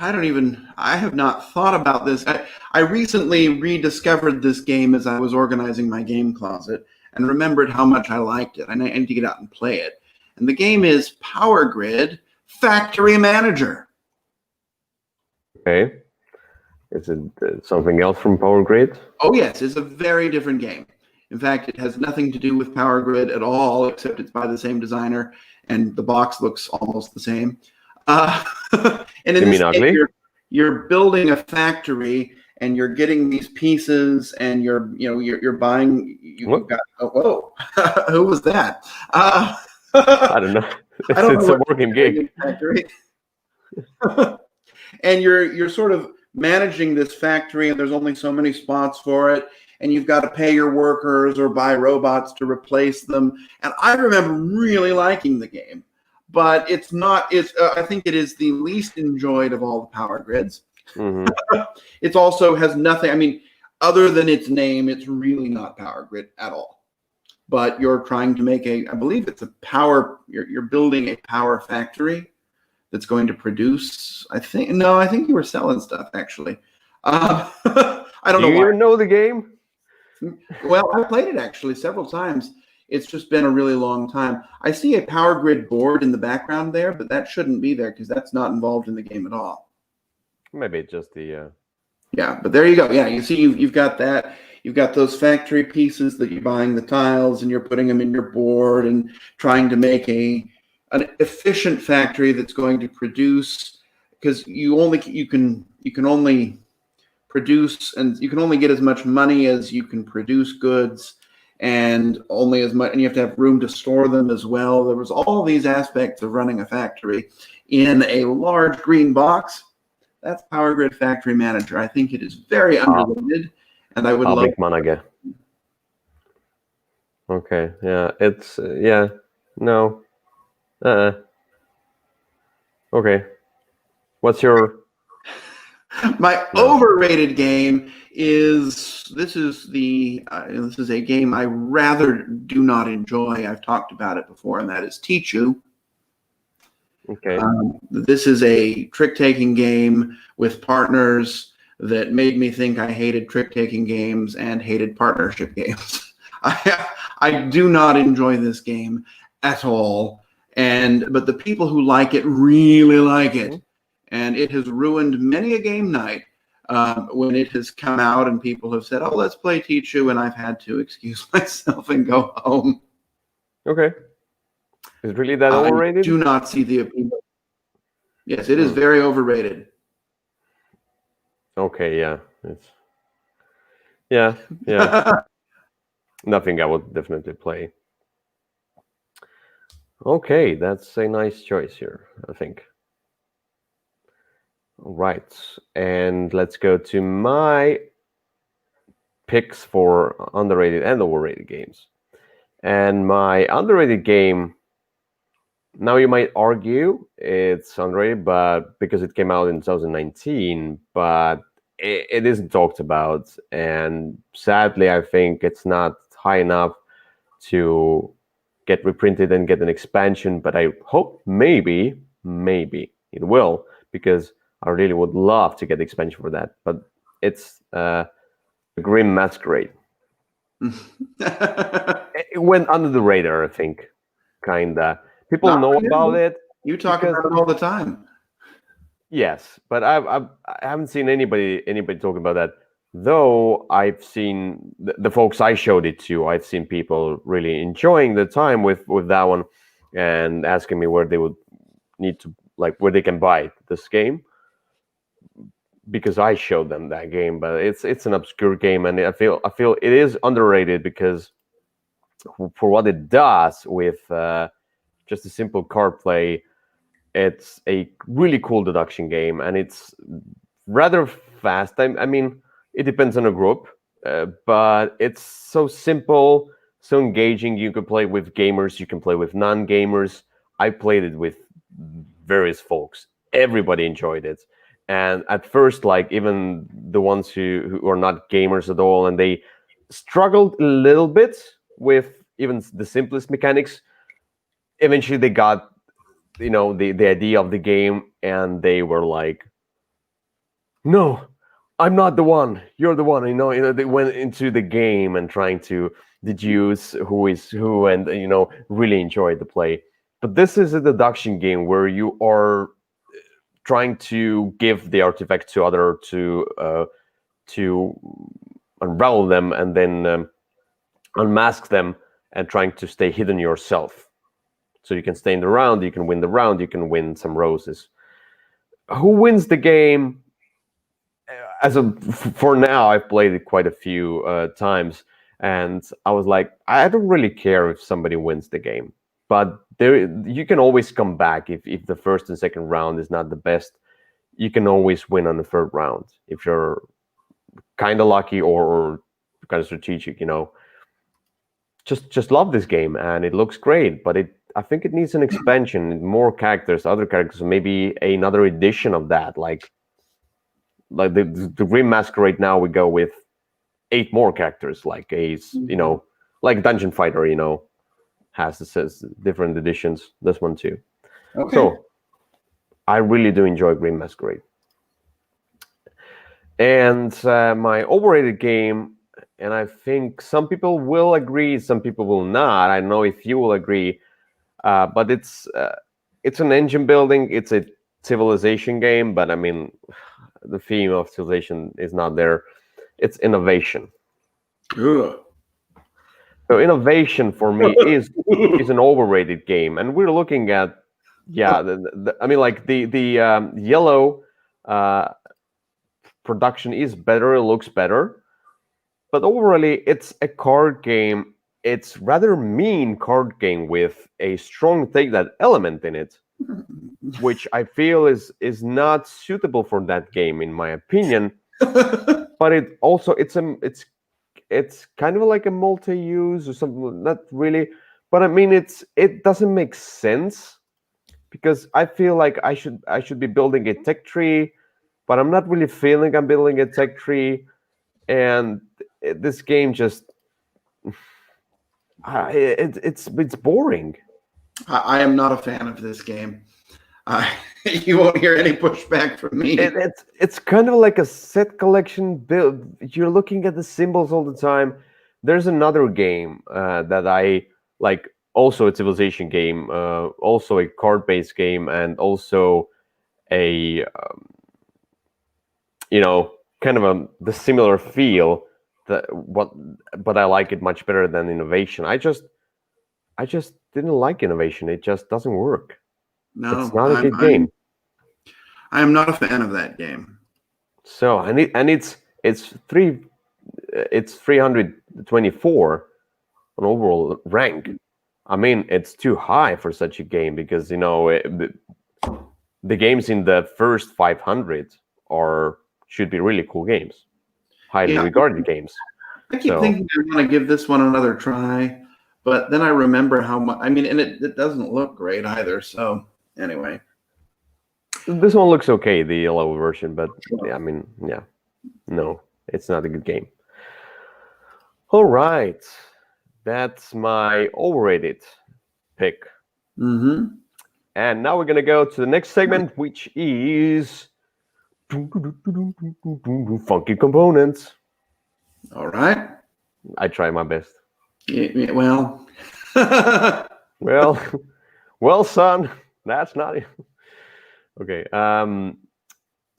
I have not thought about this. I recently rediscovered this game as I was organizing my game closet and remembered how much I liked it. And I need to get out and play it. And the game is Power Grid Factory Manager. Okay, is it something else from Power Grid? Oh, yes, it's a very different game. In fact, it has nothing to do with Power Grid at all, except it's by the same designer and the box looks almost the same. Uh, and in You mean this game, ugly? you're building a factory and you're getting these pieces and you're buying. You've What? got whoa, who was that? I don't know. I don't know It's a what working you're doing gig. in the factory. And you're sort of managing this factory and there's only so many spots for it and you've got to pay your workers or buy robots to replace them. And I remember really liking the game, but it's I think it is the least enjoyed of all the Power Grids. Hmm. It also has nothing, I mean, other than its name, it's really not Power Grid at all. But you're trying to make I believe it's a you're building a power factory that's going to produce. I think you were selling stuff actually. I don't Do know you why. even know the game? Well, I played it actually several times. It's just been a really long time. I see a Power Grid board in the background there, but that shouldn't be there because that's not involved in the game at all. Maybe it's just the. Yeah, but there you go. Yeah, you see, you've got that. You've got those factory pieces that you're buying the tiles and you're putting them in your board and trying to make an efficient factory that's going to produce because you can only produce and you can only get as much money as you can produce goods and only as much and you have to have room to store them as well. There was all these aspects of running a factory in a large green box. That's Power Grid Factory Manager. I think it is very underrated, and I would love. Public Manager. Okay. Yeah. It's yeah. No. Okay. What's your? My No. overrated game is this is a game I rather do not enjoy. I've talked about it before, and that is Tichu. Okay. This is a trick-taking game with partners that made me think I hated trick-taking games and hated partnership games. I do not enjoy this game at all, but the people who like it really like it, and it has ruined many a game night when it has come out and people have said, "Oh, let's play Tichu," and I've had to excuse myself and go home. Okay. Is it really that I overrated? do not see the appeal. Yes, it is Hmm. very overrated. Okay. Yeah. It's. Yeah. Yeah. Nothing I would definitely play. Okay, that's a nice choice here, I think. All right, and let's go to my picks for underrated and overrated games. And my underrated game, now you might argue it's underrated, but because it came out in 2019, but it isn't talked about. And sadly, I think it's not high enough to get reprinted and get an expansion. But I hope maybe it will, because I really would love to get the expansion for that. But it's Grim Masquerade. It went under the radar, I think, kinda. People Not know for about you. it You talk because about it all the time. yes, but I haven't seen anybody talking about that. Though I've seen the folks I showed it to, I've seen people really enjoying the time with that one, and asking me where they would need to like where they can buy this game, because I showed them that game. But it's an obscure game, and I feel it is underrated because for what it does with just a simple card play, it's a really cool deduction game, and it's rather fast. I mean, it depends on a group, but it's so simple, so engaging. You can play with gamers, you can play with non-gamers. I played it with various folks. Everybody enjoyed it, and at first, like even the ones who are not gamers at all, and they struggled a little bit with even the simplest mechanics. Eventually, they got the idea of the game, and they were like, no, I'm not the one, you're the one. They went into the game and trying to deduce who is who, and really enjoyed the play. But this is a deduction game where you are trying to give the artifact to other to unravel them, and then unmask them, and trying to stay hidden yourself. So you can stay in the round, you can win the round, you can win some roses. Who wins the game? For now, I've played it quite a few times, and I was like, I don't really care if somebody wins the game, but you can always come back if the first and second round is not the best. You can always win on the third round if you're kind of lucky or kind of strategic. Just love this game, and it looks great, but I think it needs an expansion, more characters, other characters, maybe another edition of that, like the Green Masquerade. Now we go with 8 more characters, like like Dungeon Fighter, has different editions. This one too. Okay. So I really do enjoy Green Masquerade. And my overrated game, and I think some people will agree, some people will not. I don't know if you will agree, but it's an engine building. It's a civilization game, but I mean, the theme of civilization is not there. It's innovation. Ugh. So innovation for me is an overrated game, and we're looking at I mean, like the yellow production is better, it looks better, but overall it's a card game. It's rather mean card game with a strong take that element in it, which I feel is not suitable for that game, in my opinion. But it's kind of like a multi-use or something. Not really, but I mean it doesn't make sense, because I feel like I should be building a tech tree, but I'm not really feeling I'm building a tech tree, and this game just it's boring. I am not a fan of this game. You won't hear any pushback from me. It's kind of like a set collection build. You're looking at the symbols all the time. There's another game that I like, also a civilization game, also a card-based game, and also a kind of the similar feel, but I like it much better than innovation. I just didn't like innovation. It just doesn't work. No, It's not a good game. I am not a fan of that game. So it's 324 on overall rank. I mean, it's too high for such a game, because the games in the first 500 should be really cool games, highly regarded games. I keep thinking I want to give this one another try, but then I remember how much. I mean, and it doesn't look great either. So anyway, this one looks okay, the yellow version, but I mean, no, it's not a good game. All right, that's my overrated pick. Mm-hmm. And now we're gonna go to the next segment, which is funky components. All right. I try my best. Yeah, well. well, son, that's not it. Okay.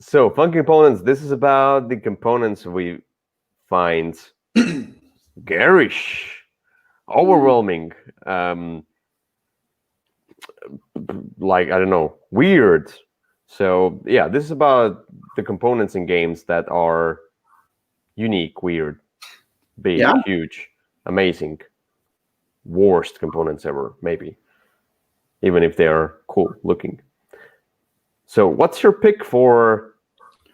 So funky components. This is about the components we find garish, overwhelming. like, I don't know, weird. So yeah, this is about the components in games that are unique, weird, big, Yeah. huge, amazing, worst components ever, maybe, even if they are cool looking. So what's your pick for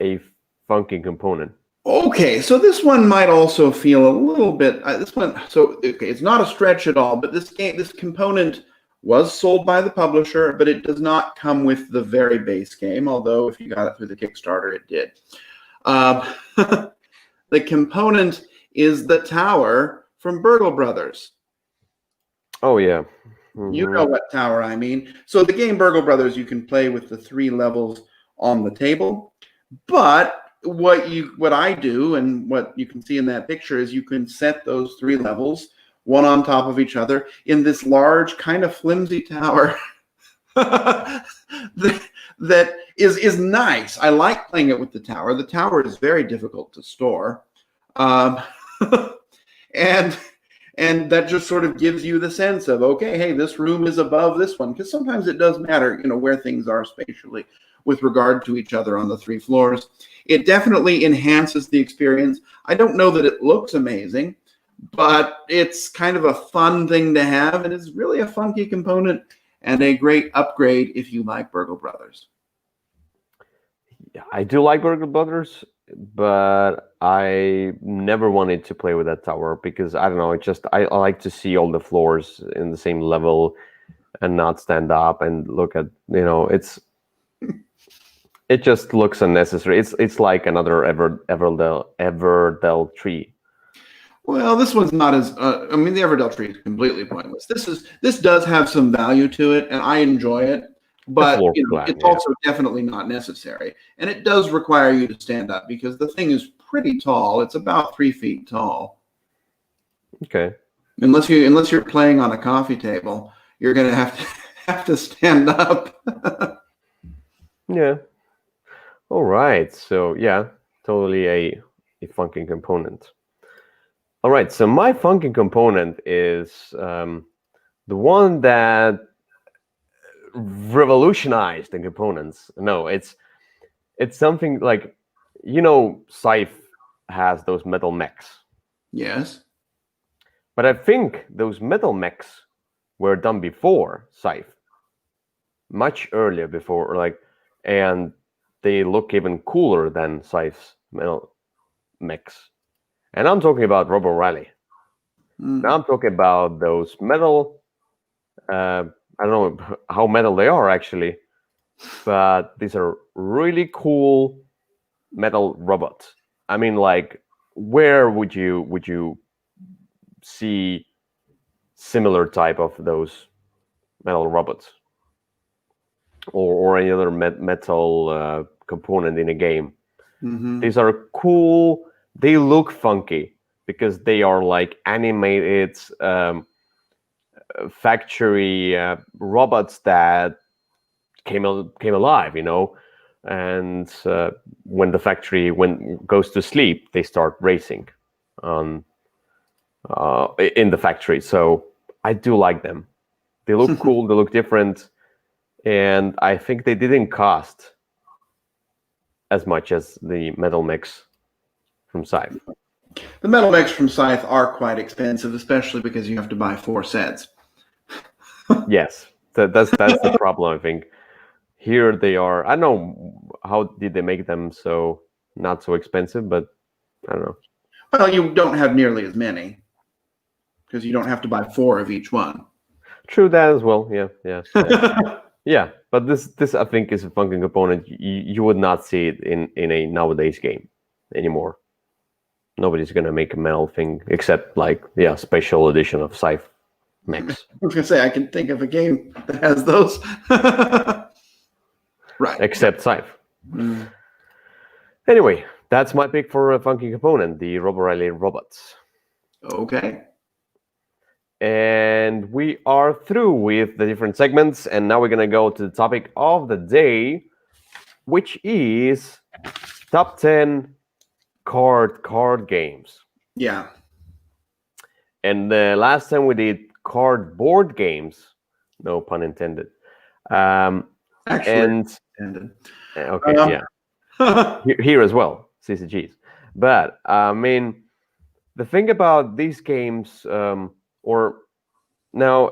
a funky component? Okay, so this one might also feel a little bit. This one, so okay, it's not a stretch at all. But this component was sold by the publisher, but it does not come with the very base game. Although if you got it through the Kickstarter, it did. Um, the component is the tower from Burgle Brothers. Oh yeah. You know what tower I mean. So the game Burgle Brothers, you can play with the 3 levels on the table, but what I do and what you can see in that picture is you can set those 3 levels one on top of each other in this large kind of flimsy tower that is nice. I like playing it with the tower. The tower is very difficult to store, and that just sort of gives you the sense of, okay, hey, this room is above this one, because sometimes it does matter, where things are spatially with regard to each other on the 3 floors. It definitely enhances the experience. I don't know that it looks amazing, but it's kind of a fun thing to have, and it's really a funky component and a great upgrade if you like Burgle Brothers. Yeah, I do like Burgle Brothers, but I never wanted to play with that tower because I don't know. I like to see all the floors in the same level and not stand up and look at it just looks unnecessary. It's like another Everdell tree. Well, this one's not as. I mean, the Everdell tree is completely pointless. This does have some value to it, and I enjoy it. But it's also definitely not necessary, and it does require you to stand up because the thing is pretty tall. It's about 3 feet tall. Okay. Unless you're playing on a coffee table, you're going to have to stand up. Yeah. All right. So yeah, totally a funking component. All right. So my funking component is the one that revolutionized the components. No, it's something like, Scythe has those metal mechs. Yes. But I think those metal mechs were done before Scythe, much earlier before, and they look even cooler than Scythe's metal mechs. And I'm talking about Robo Rally. Now I'm talking about those metal. I don't know how metal they are actually, but these are really cool metal robots. I mean, like, where would you see similar type of those metal robots or any other metal component in a game? Mm-hmm. These are cool. They look funky because they are like animated factory robots that came alive, and when the factory goes to sleep, they start racing in the factory. So I do like them. They look cool. They look different, and I think they didn't cost as much as the metal mechs from Scythe. The metal mechs from Scythe are quite expensive, especially because you have to buy 4 sets. Yes, that's the problem, I think. Here they are. I don't know how did they make them so not so expensive, but I don't know. Well, you don't have nearly as many because you don't have to buy 4 of each one. True that as well. Yeah. Yeah, but this I think is a funky component. You would not see it in a nowadays game anymore. Nobody's gonna make a metal thing except special edition of Scythe mechs. I was gonna say I can think of a game that has those. Right. Except Scythe. Anyway, that's my pick for a funky component, the Robo Rally robots. Okay. And we are through with the different segments, and now we're gonna go to the topic of the day, which is top 10 card games. Yeah. And the last time we did cardboard games, no pun intended, Actually, And ended. okay, yeah, here as well, CCGs. But I mean, the thing about these games, or now,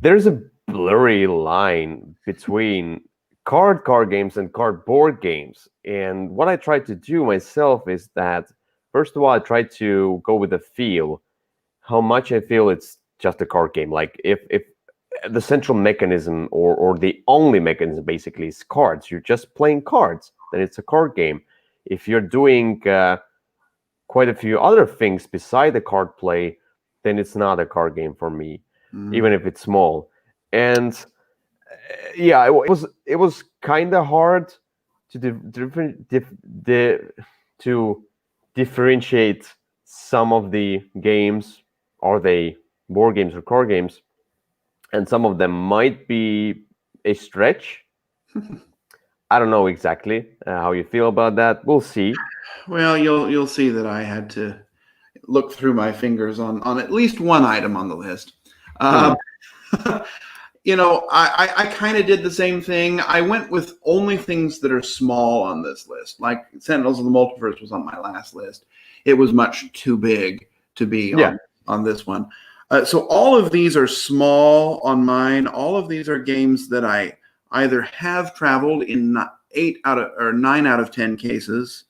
there's a blurry line between card games and cardboard games. And what I try to do myself is that, first of all, I try to go with the feel, how much I feel it's just a card game. Like if the central mechanism or the only mechanism basically is cards, you're just playing cards, then it's a card game. If you're doing quite a few other things beside the card play, then it's not a card game for me, even if it's small. And yeah, it was kind of hard to to differentiate some of the games. Are they board games or card games? And some of them might be a stretch. I don't know exactly how you feel about that. We'll see. Well, you'll see that I had to look through my fingers on at least one item on the list. Hmm. Um, I kind of did the same thing. I went with only things that are small on this list. Like Sentinels of the Multiverse was on my last list. It was much too big to be Yeah. on this one. So all of these are small on mine. All of these are games that I either have traveled in 9 out of 10 cases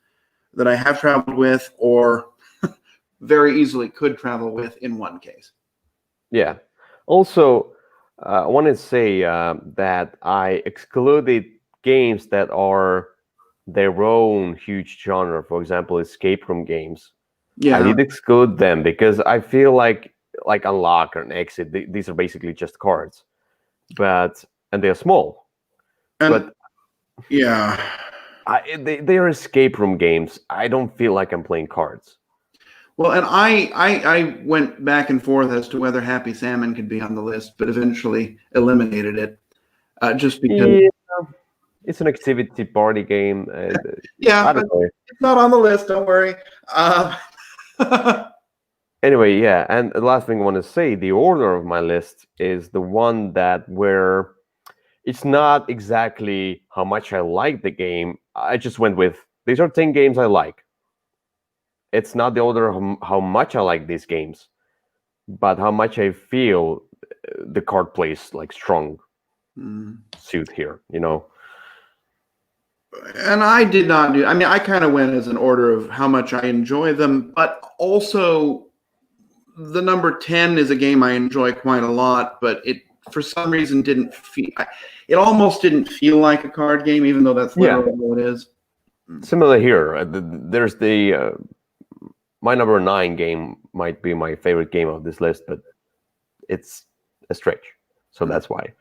that I have traveled with, or very easily could travel with in one case. Yeah. Also, I want to say that I excluded games that are their own huge genre. For example, escape room games. I Yeah, did exclude them because I feel like Unlock or an Exit. These are basically just cards, but and they're small. and But yeah. they are escape room games. I don't feel like I'm playing cards. Well, and I went back and forth as to whether Happy Salmon could be on the list, but eventually eliminated it just because. Yeah, it's an activity party game. Yeah, I but don't know. it's not on the list. Don't worry. Anyway, yeah, and the last thing I want to say, the order of my list is the one that where it's not exactly how much I like the game. I just went with these are 10 games I like. It's not the order of how much I like these games, but how much I feel the card plays like strong suit here. And I did not do. I mean, I kind of went as an order of how much I enjoy them, but also the number 10 is a game I enjoy quite a lot, but it for some reason didn't feel. It almost didn't feel like a card game, even though that's Yeah, literally what it is. similar here. There's the my number 9 game might be my favorite game of this list, but it's a stretch. So that's why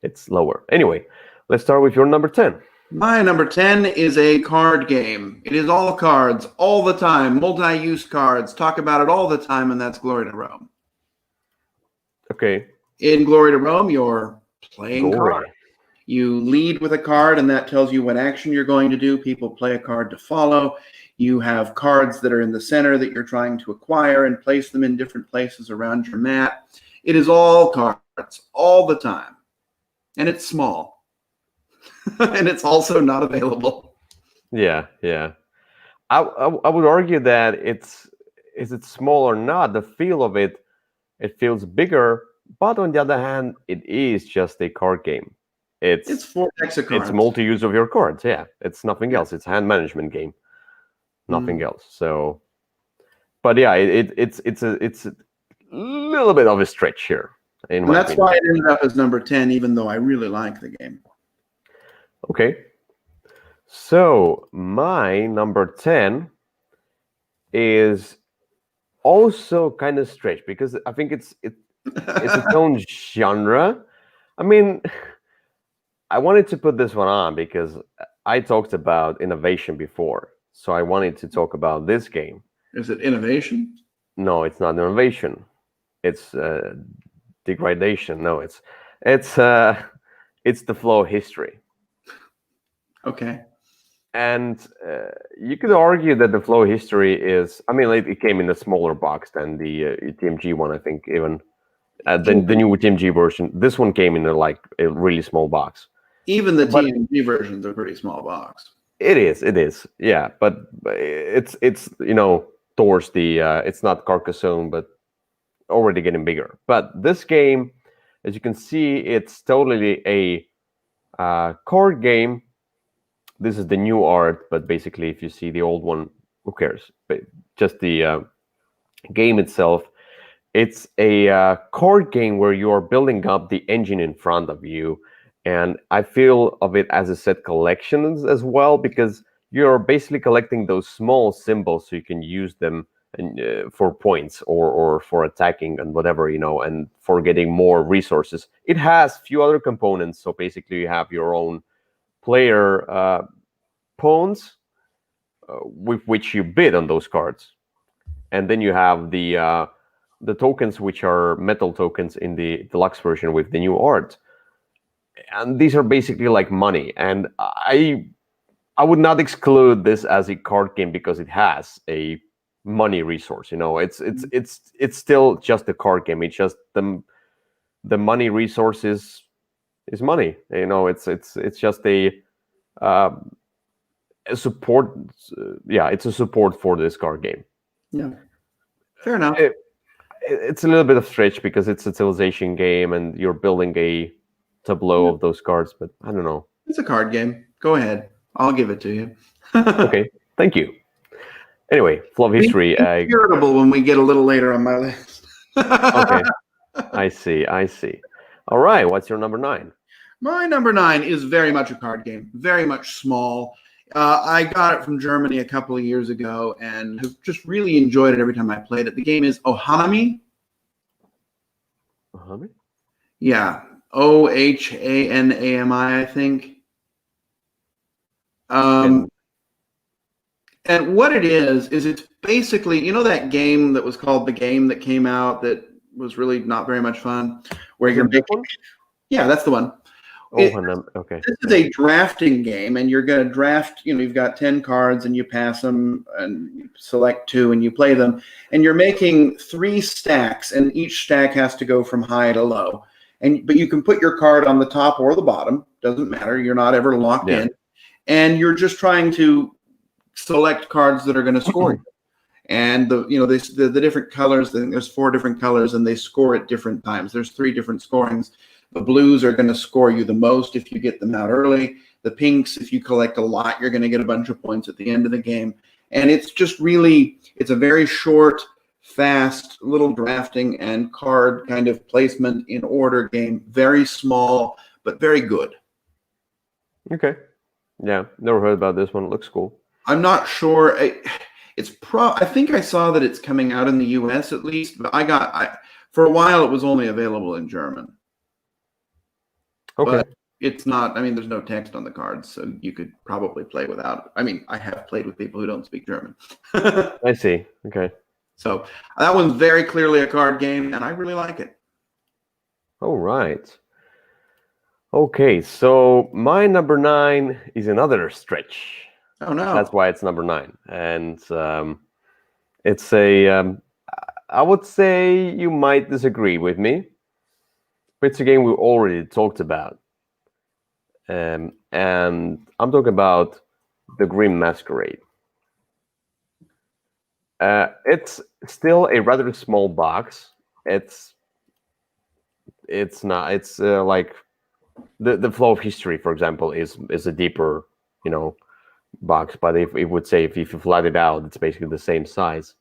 it's lower. Anyway, let's start with your number 10. My number 10 is a card game. It is all cards, all the time, multi-use cards. Talk about it all the time, and that's Glory to Rome. Okay. In Glory to Rome, you're playing Glory. cards. You lead with a card, and that tells you what action you're going to do. People play a card to follow. You have cards that are in the center that you're trying to acquire and place them in different places around your mat. It is all cards, all the time. And it's small. And it's also not available. Yeah, yeah. I would argue that is it small or not, the feel of it feels bigger, but on the other hand, it is just a card game. It's It's 4 decks of it's cards. multi-use of your cards. Yeah, it's nothing else. It's a hand management game, nothing Mm. else. So, but yeah, it's a little bit of a stretch here, in And my that's opinion. why it ended up as number 10, even though I really like the game. Okay, so my number 10 is also kind of stretch because I think it's its own genre. I mean, I wanted to put this one on because I talked about innovation before, so I wanted to talk about this game. Is it innovation? No, it's not innovation. It's degradation. No, it's uh, it's the flow history. Okay. And you could argue that the flow history is. I mean, it came in a smaller box than the TMG one, I think, even. The new TMG version. This one came in a really small box. Even the But TMG version's a pretty small box. it is, yeah. But it's towards the it's not Carcassonne, but already getting bigger. But this game, as you can see, it's totally a card game. This is the new art, but basically, if you see the old one, who cares? But just the game itself, it's a card game where you are building up the engine in front of you, and I feel of it as a set collection as well, because you're basically collecting those small symbols so you can use them for points or for attacking and whatever, and for getting more resources. It has few other components, so basically you have your own player pawns with which you bid on those cards, and then you have the tokens, which are metal tokens in the deluxe version with the new art, and these are basically like money. And I would not exclude this as a card game because it has a money resource. It's still just a card game. It's just the money resource is money. It's just a support. Yeah, it's a support for this card game. Yeah, fair enough. It's a little bit of stretch because it's a civilization game and you're building a tableau of those cards, but I don't know. It's a card game. Go ahead. I'll give it to you. Okay, thank you. Anyway, Flow of History. Irritable when we get a little later on my list. Okay, I see. All right, what's your number 9? My number 9 is very much a card game, very much small. I got it from Germany a couple of years ago and have just really enjoyed it every time I played it. The game is Ohanami. Ohanami? Yeah, Ohanami, I think. And what it is it's basically, that game that was called The Game that came out that was really not very much fun, where you're making. Yeah, that's the one. Okay. This is a drafting game, and you're going to draft. You've got 10 cards, and you pass them, and you select 2, and you play them. And you're making 3 stacks, and each stack has to go from high to low. But you can put your card on the top or the bottom. Doesn't matter. You're not ever locked in, and you're just trying to select cards that are going to score you. And the different colors. There's 4 different colors, and they score at different times. There's 3 different scorings. The blues are going to score you the most if you get them out early. The pinks, if you collect a lot, you're going to get a bunch of points at the end of the game. And it's just it's a very short, fast, little drafting and card kind of placement in order game. Very small, but very good. Okay. Yeah, never heard about this one. It looks cool. I'm not sure. I think I saw that it's coming out in the US at least, but for a while it was only available in German. Okay. But it's not, there's no text on the cards, so you could probably play without. I have played with people who don't speak German. I see. Okay. So that one's very clearly a card game, and I really like it. All right. Okay, so my number 9 is another stretch. Oh, no. That's why it's number 9. And it's I would say you might disagree with me. It's a game we already talked about. And I'm talking about The Grim Masquerade. It's still a rather small box. It's not. It's like the Flow of History, for example, is a deeper, box. But if it would say if you flat it out, it's basically the same size.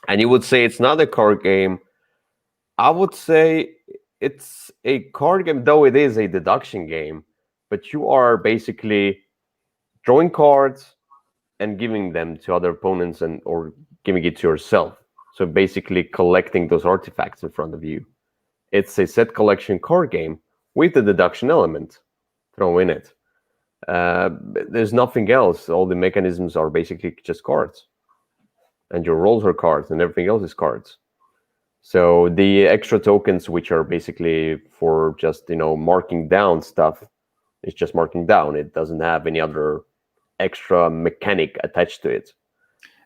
And you would say it's not a card game. I would say it's a card game, though it is a deduction game. But you are basically drawing cards and giving them to other opponents or giving it to yourself. So basically collecting those artifacts in front of you. It's a set collection card game with the deduction element thrown in it. There's nothing else. All the mechanisms are basically just cards. And your rolls are cards and everything else is cards. So the extra tokens, which are basically for just, marking down stuff, it's just marking down. It doesn't have any other extra mechanic attached to it.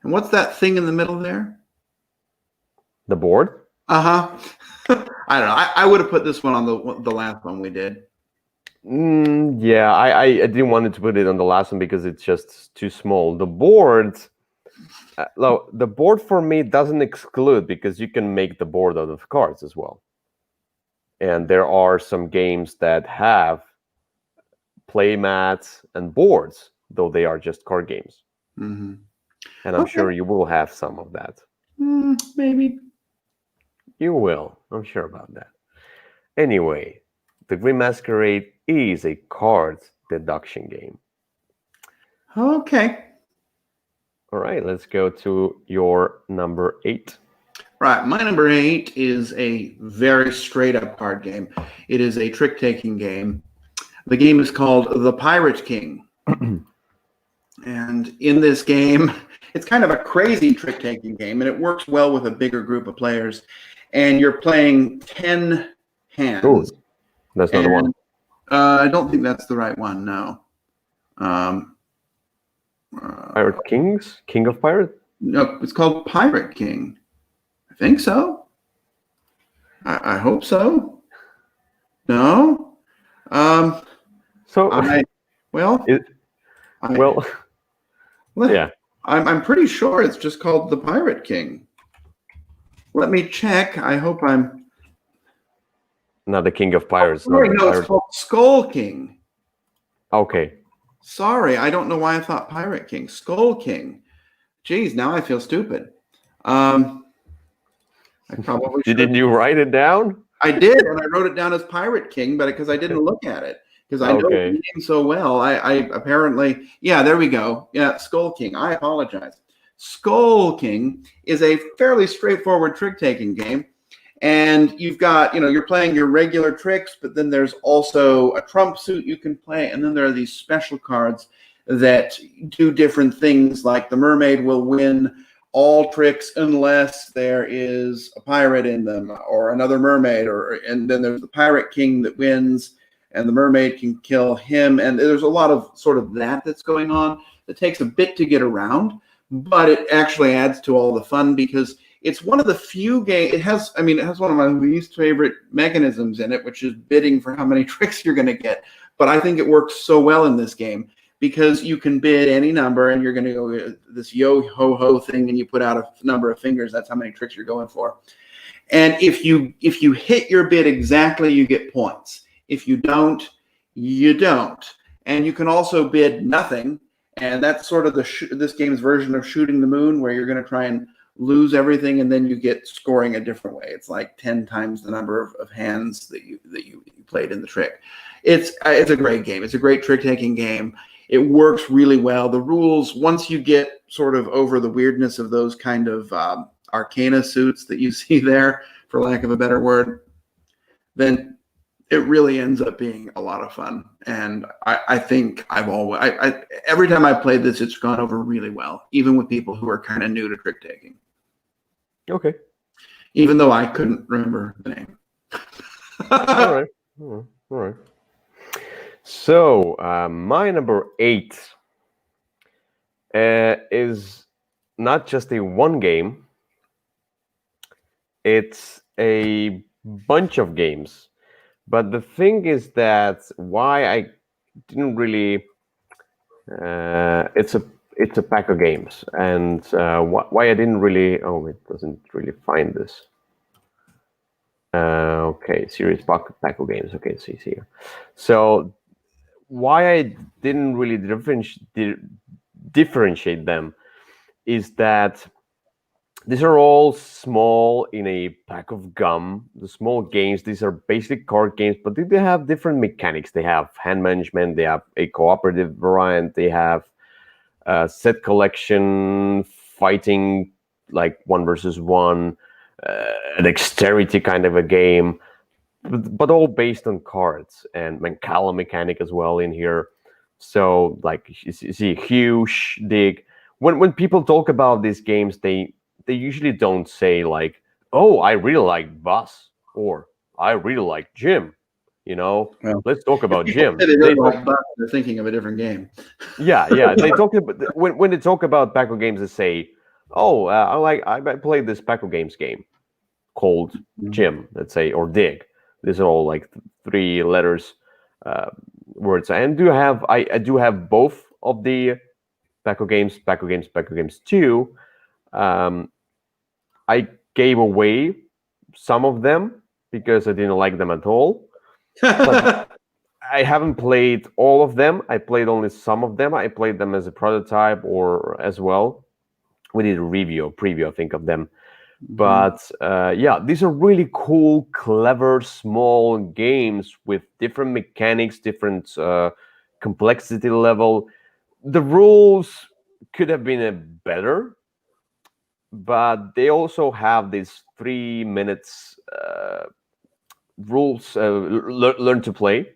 And what's that thing in the middle there? The board? I don't know. I would have put this one on the last one we did. Yeah, I didn't want to put it on the last one because it's just too small. The board, the board for me doesn't exclude because you can make the board out of cards as well. And there are some games that have play mats and boards, though they are just card games. Mm-hmm. And I'm sure you will have some of that. Maybe. You will. I'm sure about that. Anyway, the Green Masquerade is a card deduction game. Okay. All right, let's go to your number 8. Right, my number 8 is a very straight-up card game. It is a trick-taking game. The game is called The Pirate King. And in this game, it's kind of a crazy trick-taking game, and it works well with a bigger group of players. And you're playing 10 hands. Ooh, that's not the one. I don't think that's the right one, no. Pirate Kings? King of Pirate? No, it's called Pirate King. I think so. I hope so. No? Yeah. I'm pretty sure it's just called the Pirate King. Let me check. I hope I'm not the King of Pirates. Sorry, no, it's called Skull King. Okay. Sorry, I don't know why I thought Pirate King. Skull King. Geez, now I feel stupid. I probably Didn't you write it down? I did, and I wrote it down as Pirate King, but because I didn't look at it. Because I know the name so well. I apparently, yeah, there we go. Yeah, Skull King. I apologize. Skull King is a fairly straightforward trick-taking game. And you've got, you're playing your regular tricks, but then there's also a trump suit you can play. And then there are these special cards that do different things, like the mermaid will win all tricks unless there is a pirate in them or another mermaid. And then there's the Pirate King that wins and the mermaid can kill him. And there's a lot of sort of that's going on. It takes a bit to get around, but it actually adds to all the fun because it's one of the few games. It has one of my least favorite mechanisms in it, which is bidding for how many tricks you're going to get. But I think it works so well in this game because you can bid any number and you're going to go this yo-ho-ho thing and you put out a number of fingers. That's how many tricks you're going for. And if you hit your bid exactly, you get points. If you don't, you don't. And you can also bid nothing. And that's sort of this game's version of shooting the moon, where you're going to try and lose everything, and then you get scoring a different way. It's like 10 times the number of hands that you played in the trick. It's a great game. It's a great trick-taking game. It works really well. The rules, once you get sort of over the weirdness of those kind of arcana suits that you see there, for lack of a better word, then it really ends up being a lot of fun. And I think every time I've played this, it's gone over really well, even with people who are kind of new to trick-taking. Okay. Even though I couldn't remember the name. All right. So my number 8 is not just a one game. It's a bunch of games. But the thing is that why I didn't really, it's a pack of games, and why I didn't really, it doesn't really find this. Okay, series pack of games. Okay, see here. So why I didn't really differentiate them is that these are all small in a pack of gum. The small games, these are basic card games, but they have different mechanics. They have hand management, they have a cooperative variant, they have set collection, fighting, like 1 versus 1, a dexterity kind of a game, but all based on cards, and Mancala mechanic as well in here. So, like, you see, huge, dig. When people talk about these games, they usually don't say like, "Oh, I really like Bus," or "I really like Jim." Well, let's talk about Jim. They're thinking of a different game. Yeah. They talk about when they talk about Paco games, they say, "Oh, I played this Paco games game. called gym, let's say, or dig. These are all like 3 letters words. And I do have both of the Paco Games 2. I gave away some of them because I didn't like them at all. But I haven't played all of them. I played only some of them. I played them as a prototype or as well. We did a preview, I think, of them. But yeah, these are really cool, clever, small games with different mechanics, different complexity level. The rules could have been better, but they also have these 3 minutes rules, learn to play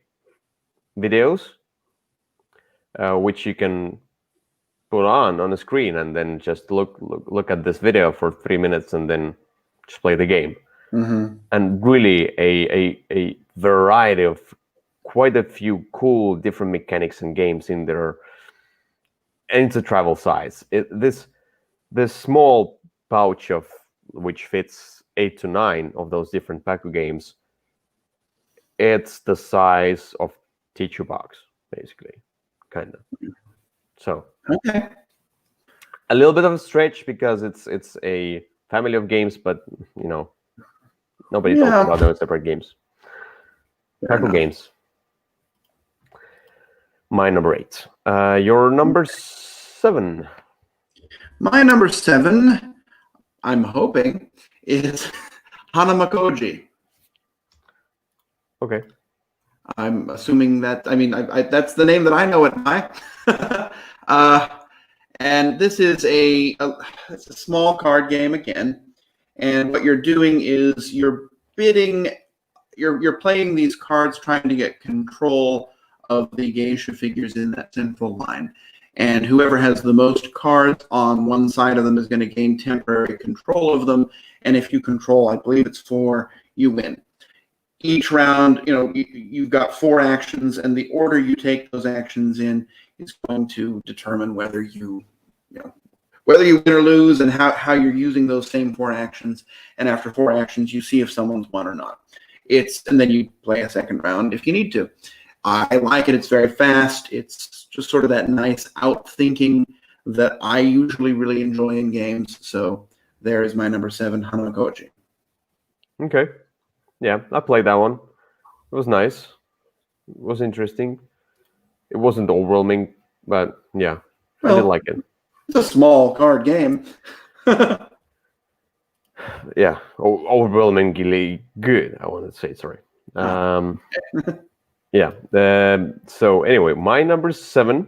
videos, which you can put on the screen and then just look at this video for 3 minutes and then just play the game. And really a variety of quite a few cool different mechanics and games in there. And it's a travel size. This small pouch of which fits 8 to 9 of those different Paco games, it's the size of Teacher box, basically, kind of. So Okay. a little bit of a stretch because it's a family of games, but nobody talks about them as separate games. Paco games. My number 8. Your number 7. My number 7, I'm hoping, is Hanamakoji. Okay. I'm assuming that, that's the name that I know it by. And this is it's a small card game again. And what you're doing is you're playing these cards trying to get control of the geisha figures in that central line. And whoever has the most cards on one side of them is going to gain temporary control of them. And if you control, I believe it's 4, you win. Each round, you've got 4 actions, and the order you take those actions in is going to determine whether you win or lose, and how you're using those same 4 actions. And after 4 actions, you see if someone's won or not. And then you play a second round if you need to. I like it. It's very fast. It's just sort of that nice outthinking that I usually really enjoy in games. So there is my number 7, Hanamakoji. Okay. Yeah, I played that one. It was nice. It was interesting. It wasn't overwhelming, but yeah, I did like it. It's a small card game. Yeah, overwhelmingly good, I want to say. Sorry. Yeah. So anyway, my number 7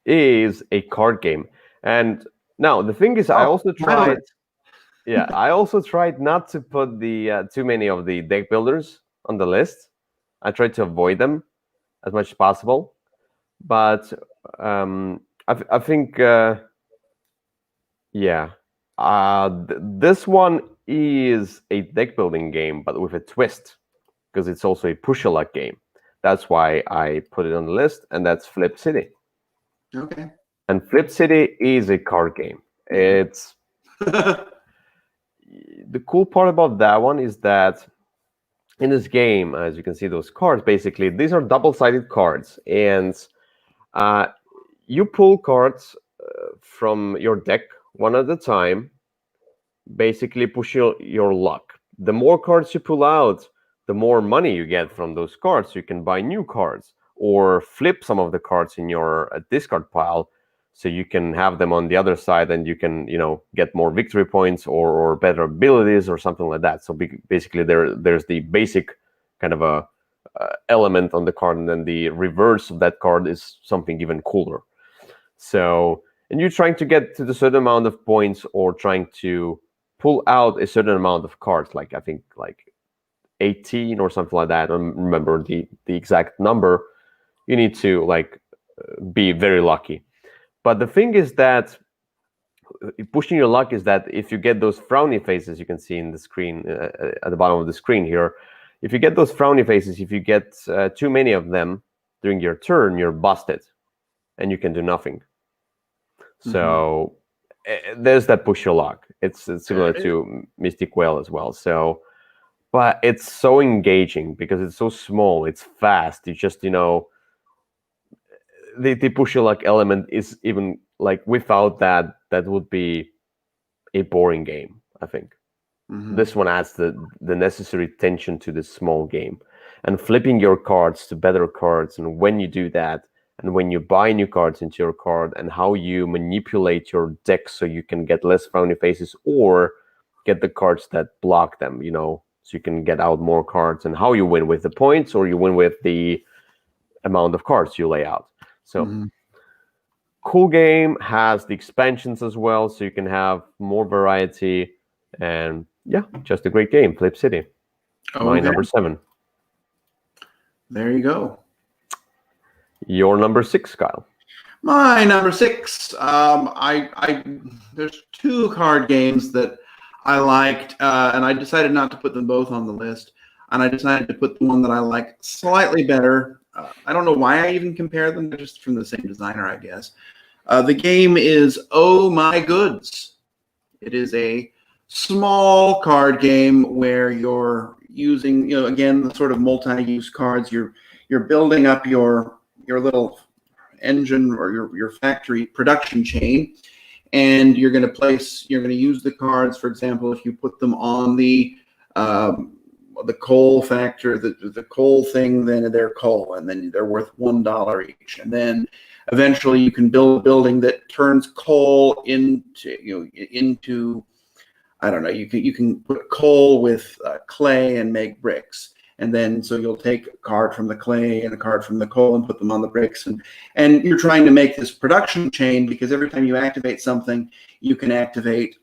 is a card game. And now the thing is, I also tried... Yeah, I also tried not to put the too many of the deck builders on the list. I tried to avoid them as much as possible. But I think, this one is a deck building game, but with a twist, because it's also a push-a-luck game. That's why I put it on the list, and that's Flip City. Okay. And Flip City is a card game. It's... The cool part about that one is that in this game, as you can see, those cards, basically, these are double-sided cards. And you pull cards from your deck one at a time, basically push your luck. The more cards you pull out, the more money you get from those cards. You can buy new cards or flip some of the cards in your discard pile, so you can have them on the other side, and you can get more victory points or better abilities or something like that. So basically there's the basic kind of a element on the card, and then the reverse of that card is something even cooler. So, and you're trying to get to the certain amount of points, or trying to pull out a certain amount of cards, like I think like 18 or something like that. I don't remember the exact number. You need to be very lucky. But the thing is that pushing your luck is that if you get those frowny faces, you can see in the screen, at the bottom of the screen here, if you get those frowny faces, if you get too many of them during your turn, you're busted and you can do nothing. So there's that push your luck. It's There similar it is. to Mystic Well as well. So, but it's so engaging because it's so small. It's fast. You just the push your luck element is even like without that would be a boring game. I think Mhm. this one adds the necessary tension to this small game, and flipping your cards to better cards, and when you do that, and when you buy new cards into your card, and how you manipulate your deck so you can get less frowny faces or get the cards that block them, so you can get out more cards, and how you win with the points or you win with the amount of cards you lay out. So Mhm. cool game, has the expansions as well, so you can have more variety. And yeah, just a great game. Flip City, my Okay, number 7. there you go. Your number 6, Kyle. My number 6. There's two card games that I liked, and I decided not to put them both on the list. And I decided to put the one that I like slightly better. I don't know why I even compare them; they're just from the same designer, I guess. The game is Oh My Goods. It is a small card game where you're using, again, the sort of multi-use cards. You're building up your little engine or your factory production chain, and you're going to use the cards. For example, if you put them on the coal factor, the coal thing, then they're coal, and then they're worth $1 each. And then eventually you can build a building that turns coal into I don't know. You can put coal with clay and make bricks. And then so you'll take a card from the clay and a card from the coal and put them on the bricks. And you're trying to make this production chain, because every time you activate something, you can activate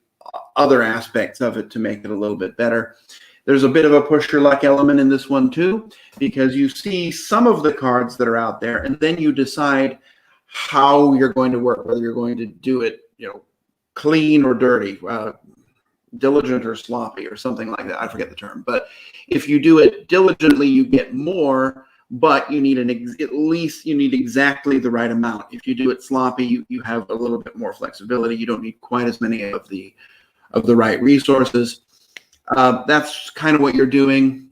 other aspects of it to make it a little bit better. There's a bit of a push your luck element in this one too, because you see some of the cards that are out there, and then you decide how you're going to work, whether you're going to do it, clean or dirty, diligent or sloppy or something like that. I forget the term. But if you do it diligently, you get more, but you need at least you need exactly the right amount. If you do it sloppy, you have a little bit more flexibility. You don't need quite as many of the right resources. That's kind of what you're doing.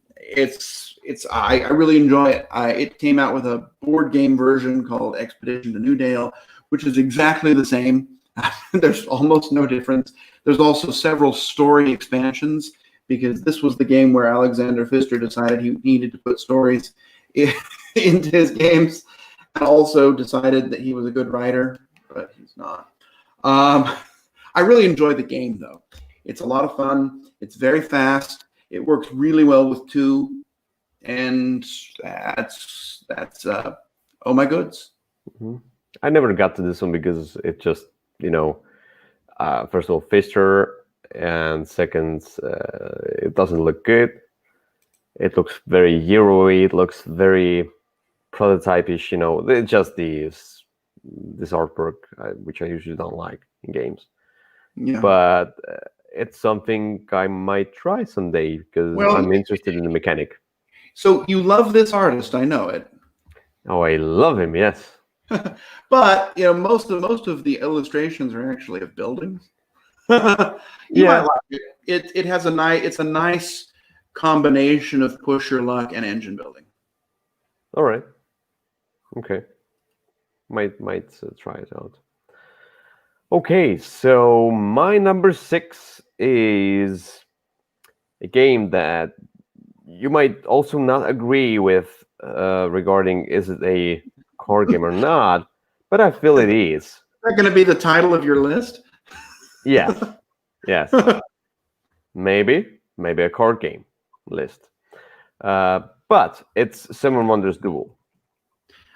I really enjoy it. It came out with a board game version called Expedition to New Dale, which is exactly the same. There's almost no difference. There's also several story expansions, because this was the game where Alexander Pfister decided he needed to put stories into his games, and also decided that he was a good writer, but he's not. I really enjoyed the game, though. It's a lot of fun. It's very fast. It works really well with two, and that's Oh My Goods. Mm-hmm. I never got to this one because it just, first of all, Pfister, and second, it doesn't look good. It looks very Euro-y. It looks very prototype-ish. It's just this artwork, which I usually don't like in games. Yeah. But it's something I might try someday because Well, I'm interested in the mechanic. so you love this artist, I know it. Oh, I love him. Yes. But most of the illustrations are actually of buildings. You might Yeah. like it. It has it's a nice combination of push your luck and engine building. All right. Okay. Might try it out. Okay, so my number 6 is a game that you might also not agree with regarding is it a card game or not, but I feel it is. Is that going to be the title of your list? Yes. Yes. Maybe a card game list. But it's Seven Wonders Duel.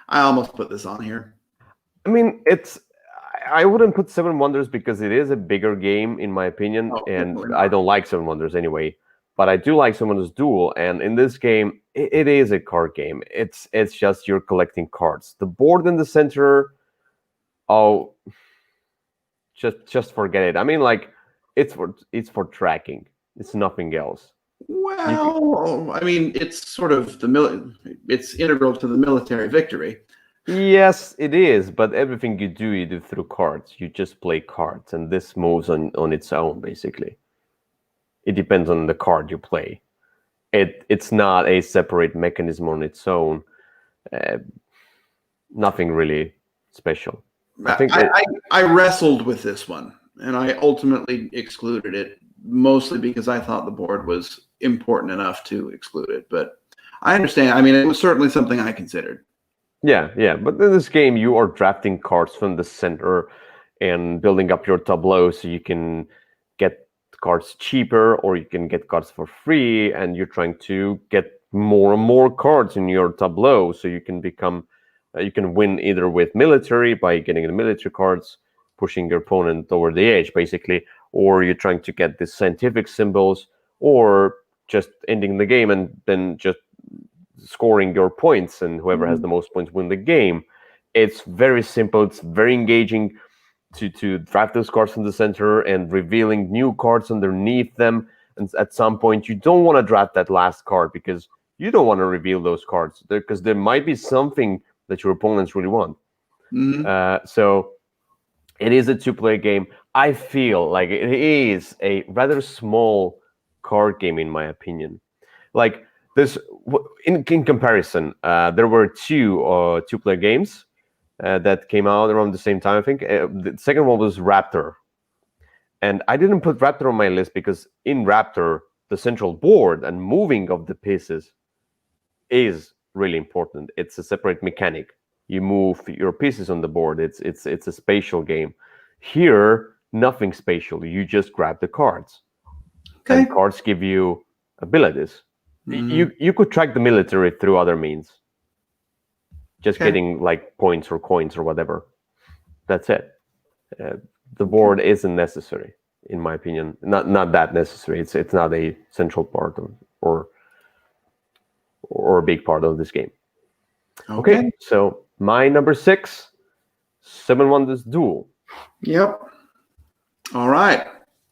I almost put this on here. I mean, I wouldn't put Seven Wonders because it is a bigger game, in my opinion, and I don't like Seven Wonders anyway. But I do like Seven Wonders Duel, and in this game, it is a card game. It's just you're collecting cards. The board in the center, oh, just forget it. I mean, like it's for tracking. It's nothing else. Well, I mean, it's sort of it's integral to the military victory. Yes, it is, but everything you do through cards. You just play cards, and this moves on its own, basically. It depends on the card you play. It's not a separate mechanism on its own. Uh, Nothing really special. I I, think I, I wrestled with this one, and I ultimately excluded it, mostly because I thought the board was important enough to exclude it. But I understand. I mean, it was certainly something I considered. yeah. But in this game, you are drafting cards from the center and building up your tableau so you can get cards cheaper or you can get cards for free, and you're trying to get more and more cards in your tableau so you can become you can win either with military by getting the military cards, pushing your opponent over the edge, basically, or you're trying to get the scientific symbols, or just ending the game and then just scoring your points, and whoever has the most points win the game. It's very simple. It's very engaging to draft those cards from the center and revealing new cards underneath them. And at some point, you don't want to draft that last card because you don't want to reveal those cards because there might be something that your opponents really want. So it is a two-player game. I feel like it is a rather small card game, in my opinion. Like this, in comparison, there were two-player games that came out around the same time. I think the second one was Raptor, and I didn't put Raptor on my list because in Raptor, the central board and moving of the pieces is really important. It's a separate mechanic. You move your pieces on the board. It's a spatial game. Here, nothing spatial. You just grab the cards, Okay. and cards give you abilities. You could track the military through other means, just getting like points or coins or whatever. That's it. The board isn't necessary, in my opinion. Not that necessary. It's not a central part of, or a big part of this game. Okay, so my number 6, Seven Wonders Duel. Yep. All right.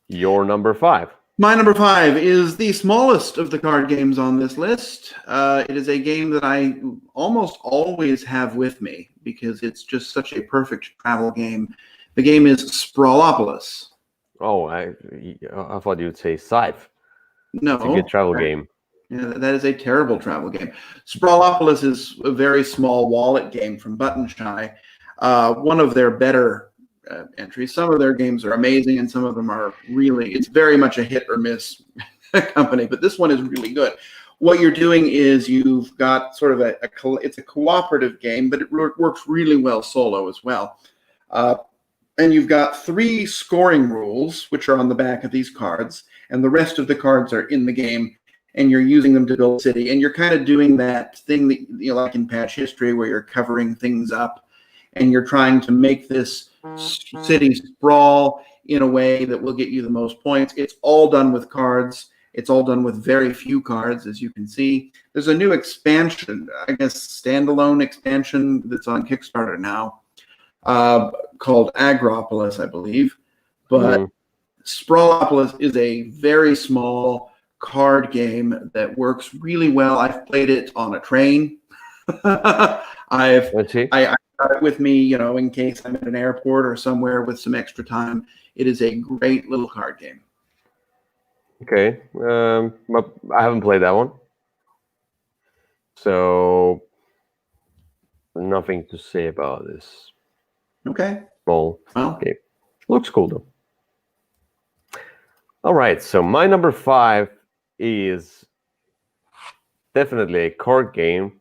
Your number 5. My number 5 is the smallest of the card games on this list. It is a game that I almost always have with me because it's just such a perfect travel game. The game is Sprawlopolis. Oh, I thought you'd say Scythe. No. It's a good travel game. Yeah, that is a terrible travel game. Sprawlopolis is a very small wallet game from Button Shy. One of their better entries. Some of their games are amazing, and some of them are really, it's very much a hit or miss company, but this one is really good. What you're doing is you've got sort of it's a cooperative game, but it works really well solo as well. And you've got 3 scoring rules, which are on the back of these cards, and the rest of the cards are in the game, and you're using them to build a city. And you're kind of doing that thing that, you know, like in Patch History, where you're covering things up, and you're trying to make this city sprawl in a way that will get you the most points. It's all done with cards. It's all done with very few cards, as you can see. There's a new expansion, I guess standalone expansion that's on Kickstarter now, called Agropolis, I believe. But Sprawlopolis is a very small card game that works really well. I've played it on a train. I got it with me, you know, in case I'm at an airport or somewhere with some extra time. It is a great little card game. Okay, I haven't played that one, so nothing to say about this. Okay. Small game. Looks cool though. All right, so my number 5 is definitely a card game.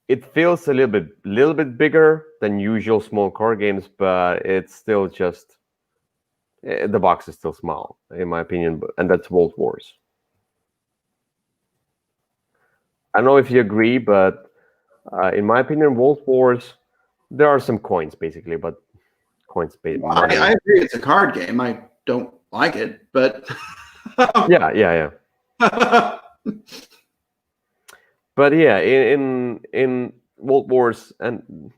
It feels a little bit bigger than usual small card games, but it's still just the box is still small, in my opinion, and that's World Wars. I don't know if you agree, but in my opinion, World Wars, there are some coins basically, but coins paid money. I agree, it's a card game. I don't like it, but yeah. But yeah, in World Wars, and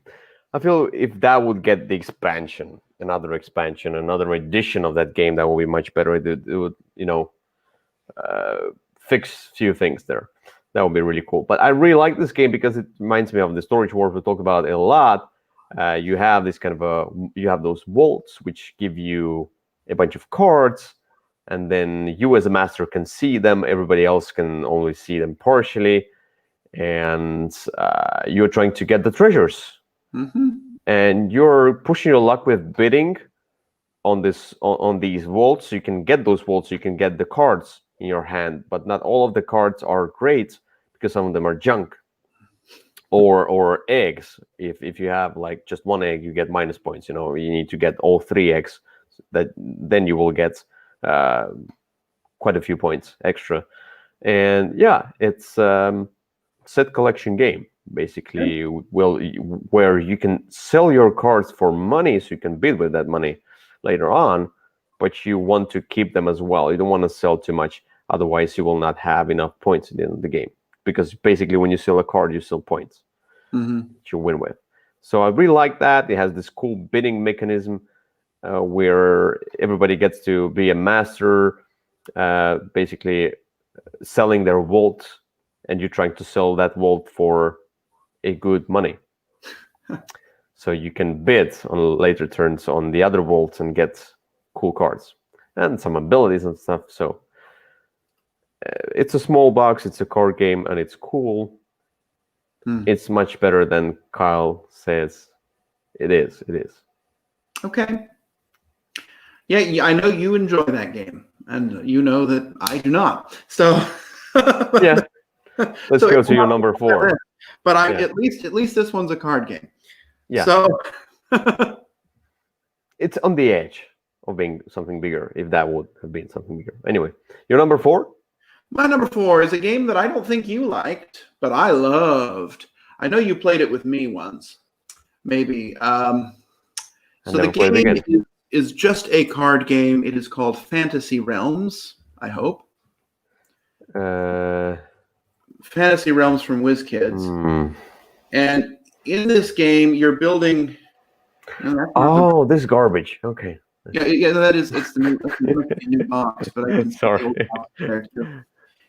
I feel if that would get the expansion, another edition of that game, that would be much better. It would, you know, fix few things there. That would be really cool. But I really like this game because it reminds me of the Storage Wars we talk about it a lot. You have this kind of you have those vaults which give you a bunch of cards, and then you as a master can see them. Everybody else can only see them partially, and you're trying to get the treasures. Mm-hmm. And you're pushing your luck with bidding on these vaults. You can get those vaults. You can get the cards in your hand, but not all of the cards are great because some of them are junk or eggs. If you have like just one egg, you get minus points. You need to get all 3 eggs. Then you will get quite a few points extra. And yeah, it's set collection game basically. Where you can sell your cards for money, so you can bid with that money later on, but you want to keep them as well. You don't want to sell too much, otherwise you will not have enough points at the end of the game, because basically when you sell a card, you sell points that you win with. So I really like that. It has this cool bidding mechanism where everybody gets to be a master, basically selling their vault, and you're trying to sell that vault for a good money. So you can bid on later turns on the other vaults and get cool cards and some abilities and stuff. So it's a small box, it's a card game, and it's cool. It's much better than Kyle says it is. It is. Okay. Yeah, I know you enjoy that game, and you know that I do not. So yeah, let's go to your number 4. But at least this one's a card game. Yeah. So it's on the edge of being something bigger, if that would have been something bigger. Anyway, your number 4? My number 4 is a game that I don't think you liked, but I loved. I know you played it with me once, maybe. So the game is just a card game. It is called Fantasy Realms, I hope. Fantasy Realms from WizKids. And in this game, you're building... this garbage. Okay. Yeah, that is. It's the new box, but I can sorry.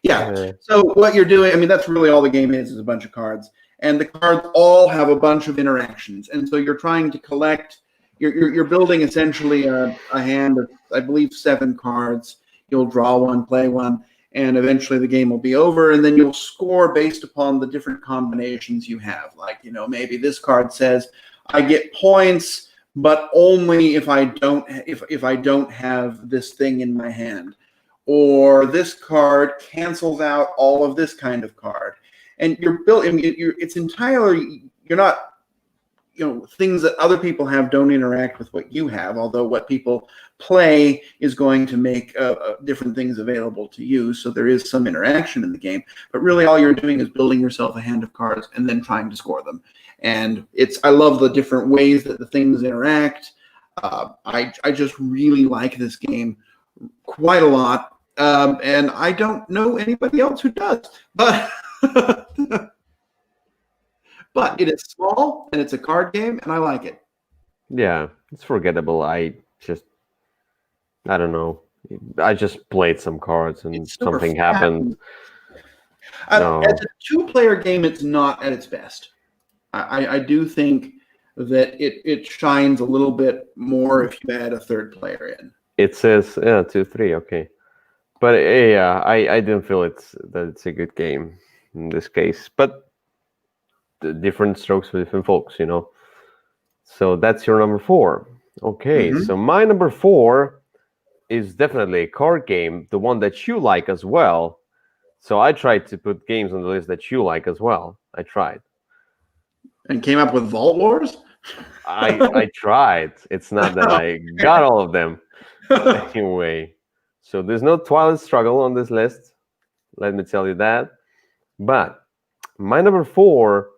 Yeah. So what you're doing, I mean, that's really all the game is a bunch of cards, and the cards all have a bunch of interactions, and so you're trying to collect. You're building essentially a hand of, I believe, 7 cards. You'll draw one, play one, and eventually the game will be over, and then you'll score based upon the different combinations you have. Like, maybe this card says I get points, but only if I don't have this thing in my hand, or this card cancels out all of this kind of card. And you're building. It's entirely. You're not. Things that other people have don't interact with what you have. Although what people play is going to make different things available to you. So there is some interaction in the game. But really, all you're doing is building yourself a hand of cards and then trying to score them. And I love the different ways that the things interact. I just really like this game quite a lot. And I don't know anybody else who does. But but it is small and it's a card game and I like it. Yeah, it's forgettable. I don't know. I just played some cards and something happened. No. As a 2-player game, it's not at its best. I do think that it shines a little bit more if you add a 3rd player in. It says 2, 3, okay. But yeah, I didn't feel that it's a good game in this case. But the different strokes for different folks, So that's your number 4. Okay, so my number 4 is definitely a card game, the one that you like as well. So I tried to put games on the list that you like as well. I tried. And came up with Vault Wars? I tried. It's not that I got all of them. Anyway, so there's no Twilight Struggle on this list. Let me tell you that. But my number 4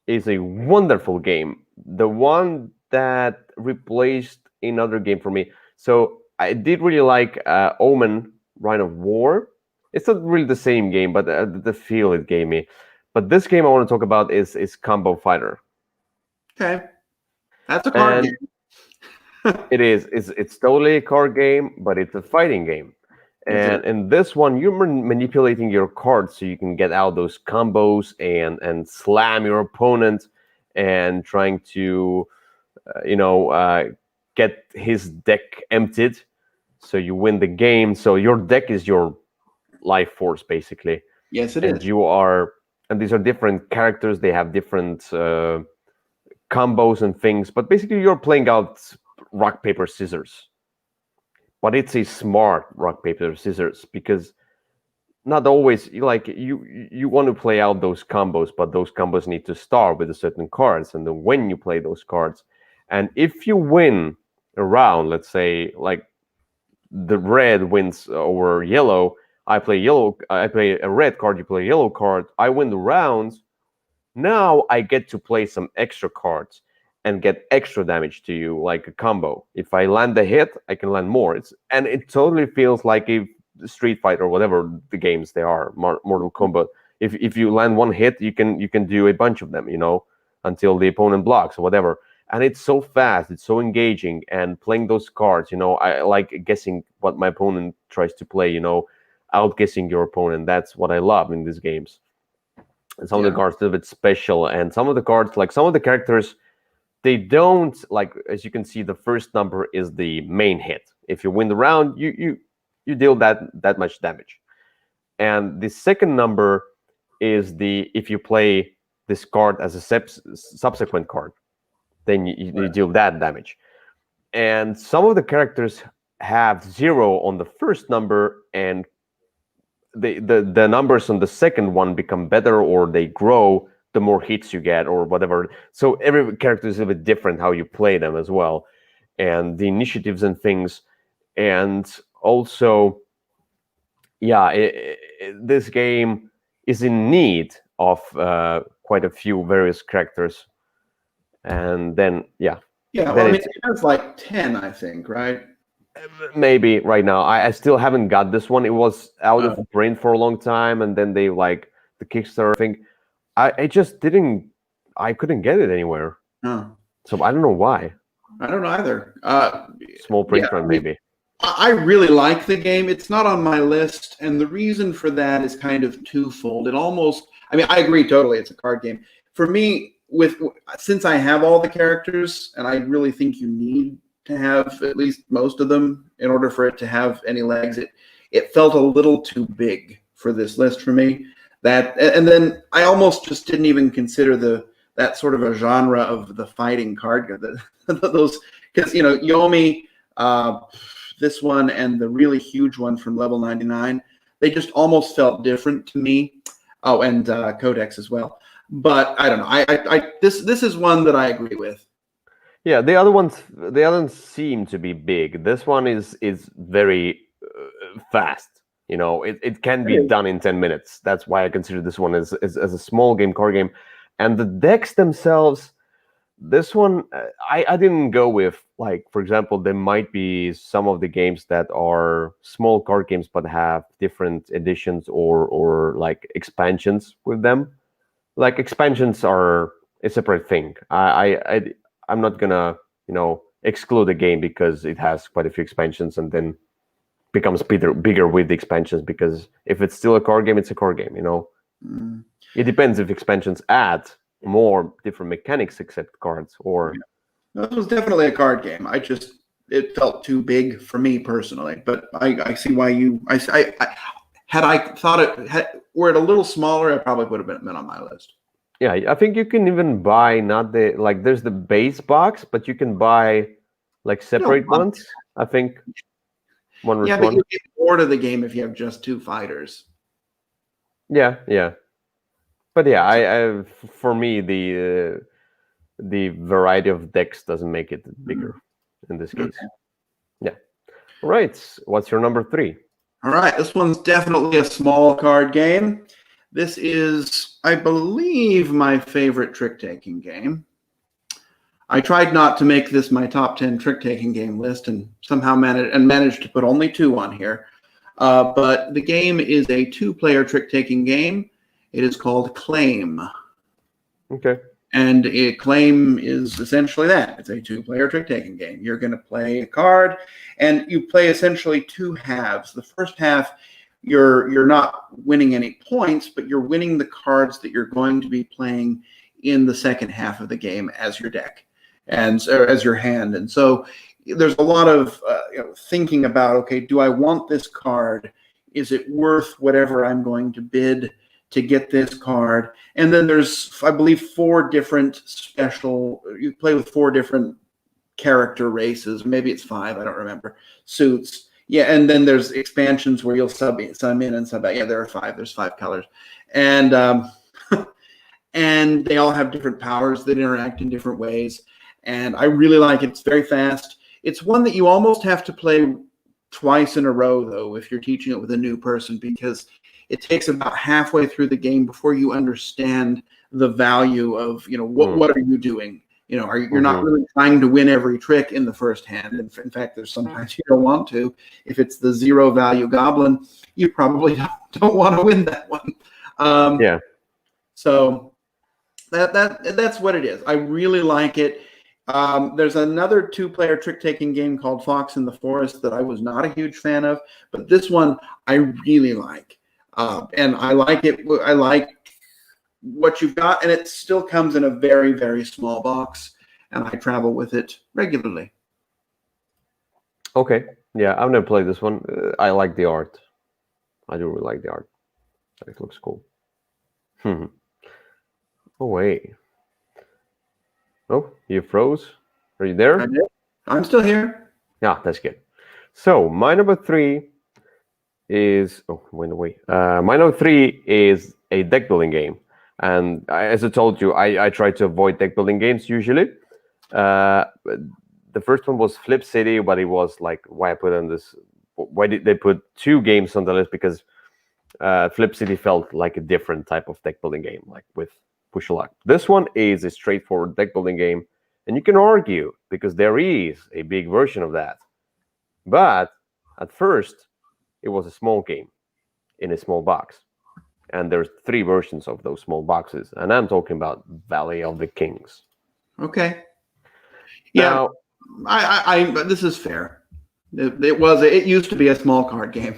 is a wonderful game. The one that replaced another game for me. So I did really like Omen, Reign of War. It's not really the same game, but the feel it gave me. But this game I want to talk about is Combo Fighter. Okay. That's a card game. It is. It's totally a card game, but it's a fighting game. And in this one, you're manipulating your cards so you can get out those combos and slam your opponent and trying to, get his deck emptied so you win the game. So your deck is your life force, basically. Yes, it and is. and these are different characters. They have different combos and things, but basically you're playing out rock, paper, scissors. But it's a smart rock, paper, scissors because not always you want to play out those combos, but those combos need to start with a certain cards, and then when you play those cards, and if you win a round, let's say like the red wins over yellow, I play a red card, you play a yellow card, I win the rounds. Now I get to play some extra cards and get extra damage to you, like a combo. If I land a hit, I can land more. It totally feels like a Street Fighter or whatever the games they are, Mortal Kombat. If you land one hit, you can do a bunch of them, until the opponent blocks or whatever. And it's so fast, it's so engaging, and playing those cards, I like guessing what my opponent tries to play, outguessing your opponent. That's what I love in these games. And some of the cards are a bit special, and some of the cards, like some of the characters, they don't, like, as you can see, the first number is the main hit. If you win the round, you deal that much damage. And the second number is if you play this card as a subsequent card, then you deal that damage. And some of the characters have 0 on the first number, and the numbers on the second one become better, or they grow the more hits you get or whatever. So every character is a bit different how you play them as well, and the initiatives and things. And also, this game is in need of quite a few various characters. And then well, it has like 10, I think, right? Maybe right now. I still haven't got this one. It was out of print for a long time, and then they like the Kickstarter thing. I just didn't. I couldn't get it anywhere. So I don't know why. I don't know either. Small print run, maybe. I really like the game. It's not on my list, and the reason for that is kind of twofold. I agree totally. It's a card game. For me, since I have all the characters, and I really think you need to have at least most of them in order for it to have any legs, it felt a little too big for this list for me. And then I almost just didn't even consider that sort of a genre of the fighting card, those, because Yomi, this one, and the really huge one from level 99, they just almost felt different to me. Oh, and Codex as well. But I don't know. This is one that I agree with. Yeah, the other ones seem to be big. This one is very fast. It can be done in 10 minutes. That's why I consider this one as a small game, card game. And the decks themselves, this one, I didn't go with, like, for example, there might be some of the games that are small card games but have different editions or like expansions with them. Like, expansions are a separate thing. I'm not gonna, exclude a game because it has quite a few expansions and then becomes bigger with the expansions, because if it's still a card game, it's a card game, It depends if expansions add more different mechanics except cards, or... This was definitely a card game. It felt too big for me personally, but I see why had I thought were it a little smaller, it probably would have been on my list. Yeah, I think you can even buy there's the base box, but you can buy like separate ones. I think one. Yeah, but you get bored of the game if you have just 2 fighters. Yeah. But yeah, for me the variety of decks doesn't make it bigger in this case. Okay. Yeah. All right. What's your number 3? All right. This one's definitely a small card game. This is, I believe, my favorite trick-taking game. I tried not to make this my top 10 trick-taking game list, and somehow managed to put only 2 on here. But the game is a 2-player trick-taking game. It is called Claim. Okay. And a claim is essentially that. It's a two-player trick-taking game. You're going to play a card, and you play essentially two halves. The first half, you're not winning any points, but you're winning the cards that you're going to be playing in the second half of the game as your deck and as your hand. And so there's a lot of thinking about, okay, do I want this card? Is it worth whatever I'm going to bid to get this card? And then there's, I believe, 4 different special, you play with 4 different character races, maybe it's 5, I don't remember, suits. Yeah, and then there's expansions where you'll sub in and sub out. Yeah, there are 5. There's 5 colors. And and they all have different powers that interact in different ways. And I really like it. It's very fast. It's one that you almost have to play twice in a row, though, if you're teaching it with a new person, because it takes about halfway through the game before you understand the value of, what are you doing? You're not really trying to win every trick in the first hand. In fact, there's sometimes you don't want to. If it's the 0 value goblin, you probably don't want to win that one. Yeah. So that's what it is. I really like it. There's another 2-player trick-taking game called Fox in the Forest that I was not a huge fan of, but this one I really like. And I like it. I like what you've got, and it still comes in a very, very small box, and I travel with it regularly. Okay. Yeah, I've never played this one. I like the art. I do really like the art. It looks cool. Oh, wait. Oh, you froze? Are you there? I'm still here. Yeah, that's good. So my number 3 is went away. My number 3 is a deck building game, and as I told you, I try to avoid deck building games usually. The first one was Flip City, but it was like, why I put on this? Why did they put 2 games on the list? Because Flip City felt like a different type of deck building game, like with push a luck. This one is a straightforward deck building game, and you can argue because there is a big version of that. But at first, it was a small game in a small box, and there's 3 versions of those small boxes, and I'm talking about Valley of the Kings. Okay. Yeah, now, I this is fair. It used to be a small card game.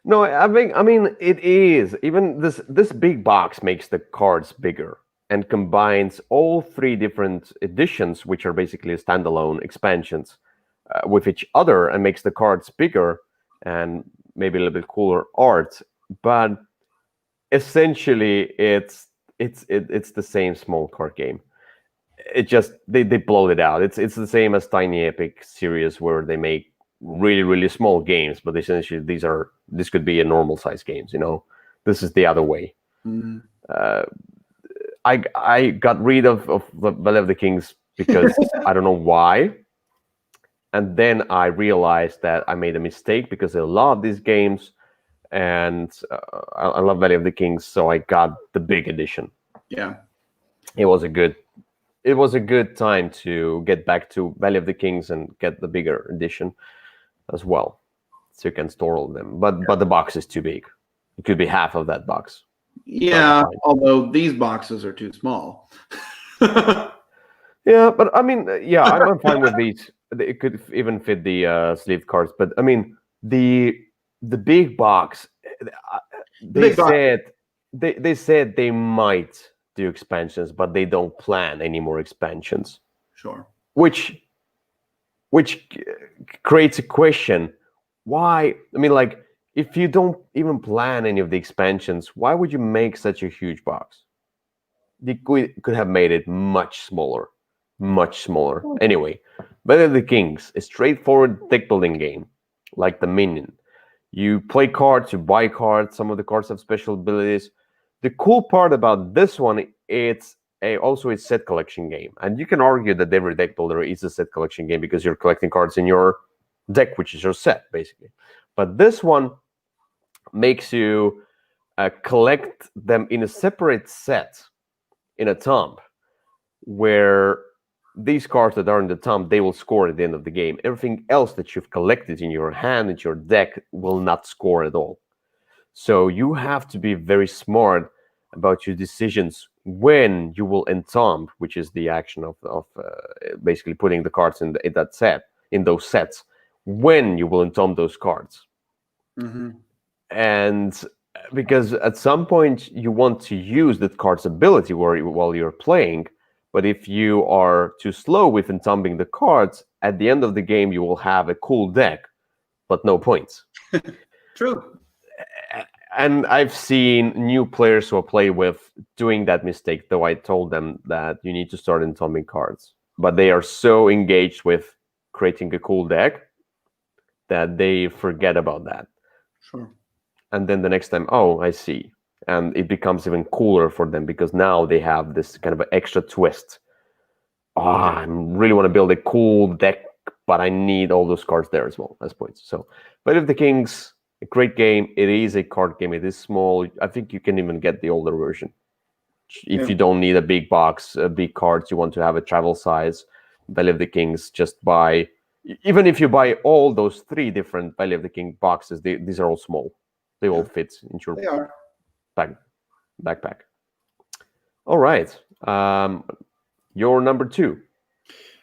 No, I mean it is. Even this big box makes the cards bigger and combines all 3 different editions, which are basically standalone expansions, with each other, and makes the cards bigger and maybe a little bit cooler art. But essentially, it's the same small card game. It just they blow it out. It's the same as Tiny Epic series, where they make really, really small games, but essentially this could be a normal size games. This is the other way. I got rid of the Valley of the Kings because I don't know why, and then I realized that I made a mistake because I love these games, and I love Valley of the Kings, so I got the big edition. Yeah, it was a good time to get back to Valley of the Kings and get the bigger edition as well, so you can store all of them. But the box is too big. It could be half of that box. Yeah, although these boxes are too small. Yeah, but I mean, yeah, I'm fine with these. It could even fit the sleeve cards. But I mean, the big box. They said they might do expansions, but they don't plan any more expansions. Sure. Which creates a question: why? I mean, like, if you don't even plan any of the expansions, why would you make such a huge box? They could have made it much smaller. Anyway, Valley of the Kings, a straightforward deck building game, like the Minion. You play cards, you buy cards. Some of the cards have special abilities. The cool part about this one, it's also a set collection game, and you can argue that every deck builder is a set collection game because you're collecting cards in your deck, which is your set, basically. But this one makes you collect them in a separate set in a tomb, where these cards that are in the tomb, they will score at the end of the game. Everything else that you've collected in your hand, in your deck, will not score at all. So you have to be very smart about your decisions when you will entomb, which is the action of basically putting the cards in that set, in those sets, when you will entomb those cards. Mm-hmm. And because at some point you want to use that card's ability while you're playing, but if you are too slow with entombing the cards, at the end of the game you will have a cool deck, but no points. True. And I've seen new players who I play with doing that mistake, though I told them that you need to start entombing cards. But they are so engaged with creating a cool deck that they forget about that. Sure. And then the next time, oh, I see. And it becomes even cooler for them because now they have this kind of an extra twist. Oh, I really want to build a cool deck, but I need all those cards there as well as points. So, but if the Kings, a great game. It is a card game. It is small. I think you can even get the older version. If you don't need a big box, big cards, you want to have a travel size, Valley of the Kings, just buy. Even if you buy all those 3 different Valley of the King boxes, these are all small. They all fit into They your are. backpack. All right. Your number 2.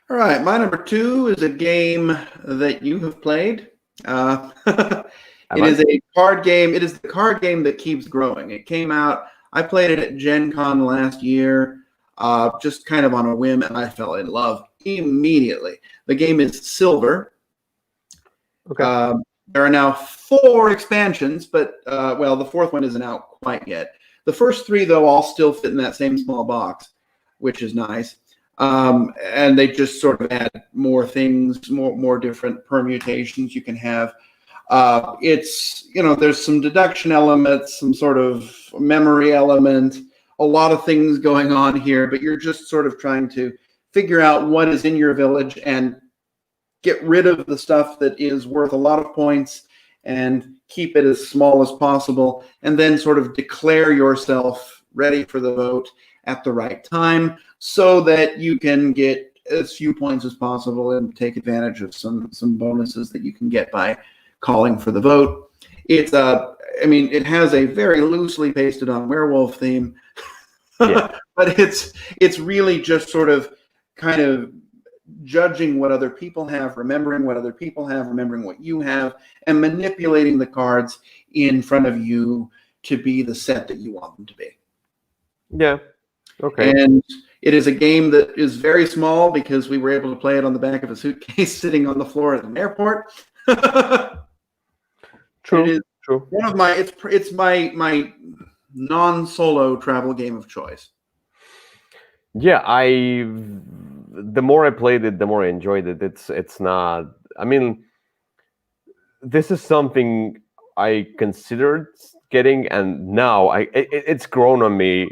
All right. My number 2 is a game that you have played. It is a card game. It is the card game that keeps growing. It came out. I played it at Gen Con last year, just kind of on a whim, and I fell in love immediately. The game is Silver. Okay. There are now 4 expansions, but well, the 4th one isn't out quite yet. The first 3, though, all still fit in that same small box, which is nice. And they just sort of add more things, more different permutations you can have. It's, there's some deduction elements, some sort of memory element, a lot of things going on here, but you're just sort of trying to figure out what is in your village and get rid of the stuff that is worth a lot of points and keep it as small as possible, and then sort of declare yourself ready for the vote at the right time so that you can get as few points as possible and take advantage of some bonuses that you can get by calling for the vote. It's it has a very loosely pasted on werewolf theme, but it's really just sort of kind of judging what other people have, remembering what other people have, remembering what you have, and manipulating the cards in front of you to be the set that you want them to be. Yeah. Okay. And it is a game that is very small because we were able to play it on the back of a suitcase sitting on the floor at an airport. True. It is True. one of my it's my non-solo travel game of choice. Yeah, the more I played it, the more I enjoyed it. It's not. I mean, this is something I considered getting, and now it's grown on me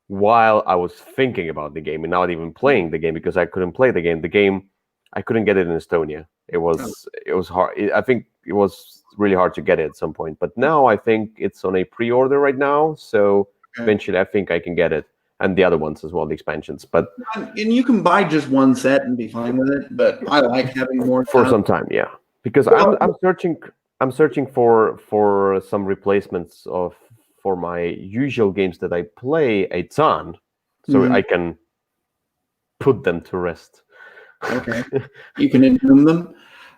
while I was thinking about the game and not even playing the game because I couldn't play the game. The game I couldn't get it in Estonia. It was hard. I think it was really hard to get it at some point. But now I think it's on a pre-order right now, so eventually I think I can get it. And the other ones as well, the expansions. But and you can buy just one set and be fine with it. But I like having more for stuff. some time, yeah. Because I'm searching for some replacements for my usual games that I play a ton, so I can put them to rest. Okay, you can entomb them.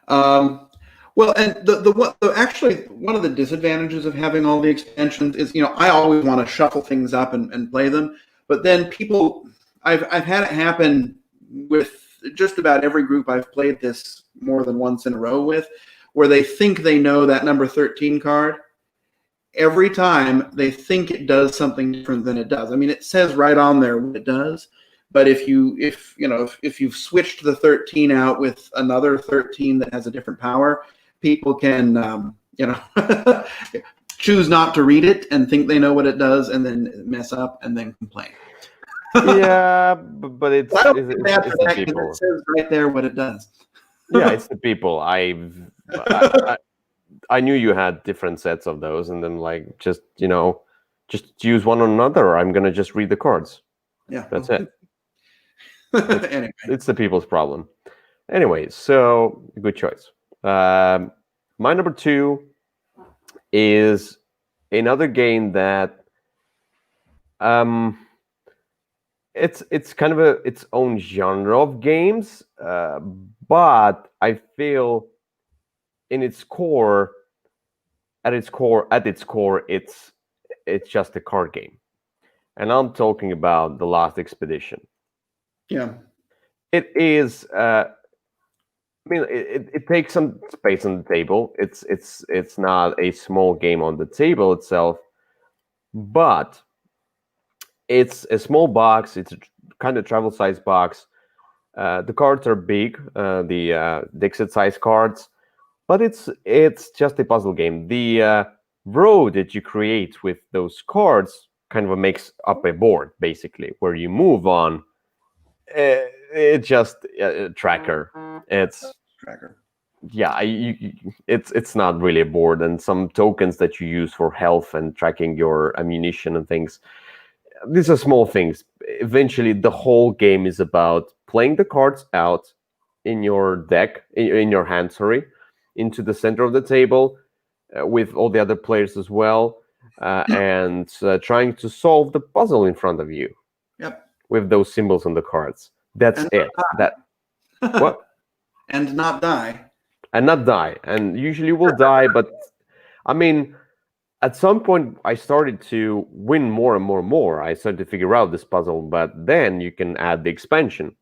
Well, and actually one of the disadvantages of having all the expansions is, I always want to shuffle things up and play them. But then I've had it happen with just about every group I've played this more than once in a row with, where they think they know that number 13 card. Every time they think it does something different than it does. I mean, it says right on there what it does, but if you've switched the 13 out with another 13 that has a different power, people can choose not to read it and think they know what it does, and then mess up and then complain. Yeah, but it's the people. It says right there what it does. Yeah, it's the people. I knew you had different sets of those, and then just use one on another. Or I'm gonna just read the cards. Yeah, that's it. Anyway, it's the people's problem. Anyway, so good choice. My number 2 is another game that it's kind of its own genre of games, but I feel in its core, at its core, it's just a card game, and I'm talking about the Last Expedition. Yeah. It is. I mean, it takes some space on the table. It's not a small game on the table itself, but it's a small box. It's a kind of travel size box. The cards are big, the Dixit size cards, but it's just a puzzle game. The road that you create with those cards kind of makes up a board, basically, where you move on. It's just a tracker. It's Tracker. yeah, it's not really a board, and some tokens that you use for health and tracking your ammunition and things. These are small things. Eventually, the whole game is about playing the cards out in your deck, in your hand, sorry, into the center of the table with all the other players as well, and trying to solve the puzzle in front of you. Yep. With those symbols on the cards. That's And it. That what? And not die. And not die. And usually will die, but I mean, at some point I started to win more and more and more. I started to figure out this puzzle, but then you can add the expansion.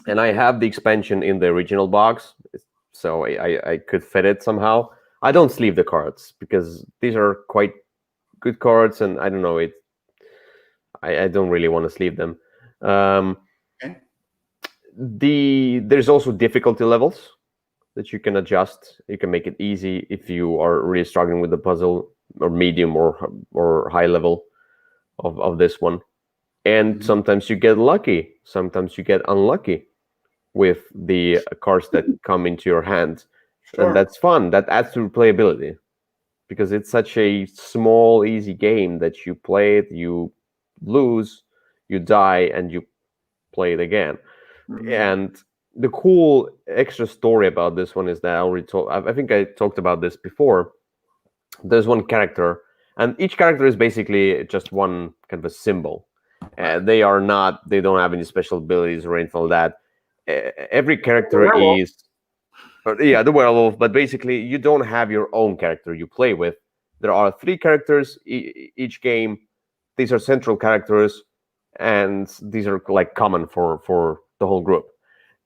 And I have the expansion in the original box, so I could fit it somehow. I don't sleeve the cards because these are quite good cards, and I don't know, I don't really want to sleeve them. Okay. There's also difficulty levels that you can adjust. You can make it easy if you are really struggling with the puzzle, or medium or high level of this one. And sometimes you get lucky, sometimes you get unlucky with the cards that come into your hand. Sure. And that's fun. That adds to replayability because it's such a small, easy game that you play it, you lose, you die, and you play it again. And the cool extra story about this one is that I already told. I think I talked about this before. There's one character, and each character is basically just one kind of a symbol. They don't have any special abilities or anything like that. Every character is, the werewolf. But basically, you don't have your own character you play with. There are 3 characters each game. These are central characters, and these are like common for the whole group.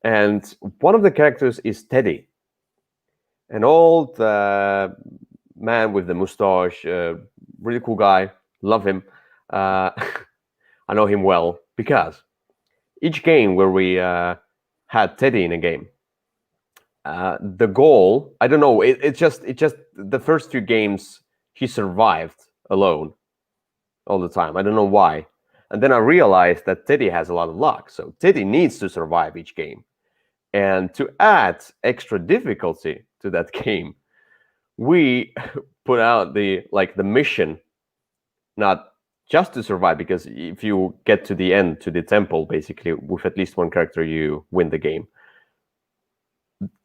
And one of the characters is Teddy, an old man with the mustache, really cool guy. Love him. I know him well because each game where we had Teddy in a game, the goal, I don't know, it just the first 2 games he survived alone all the time. I don't know why. And then I realized that Teddy has a lot of luck, so Teddy needs to survive each game. And to add extra difficulty to that game, we put out the mission, not just to survive, because if you get to the end, to the temple, basically, with at least one character, you win the game.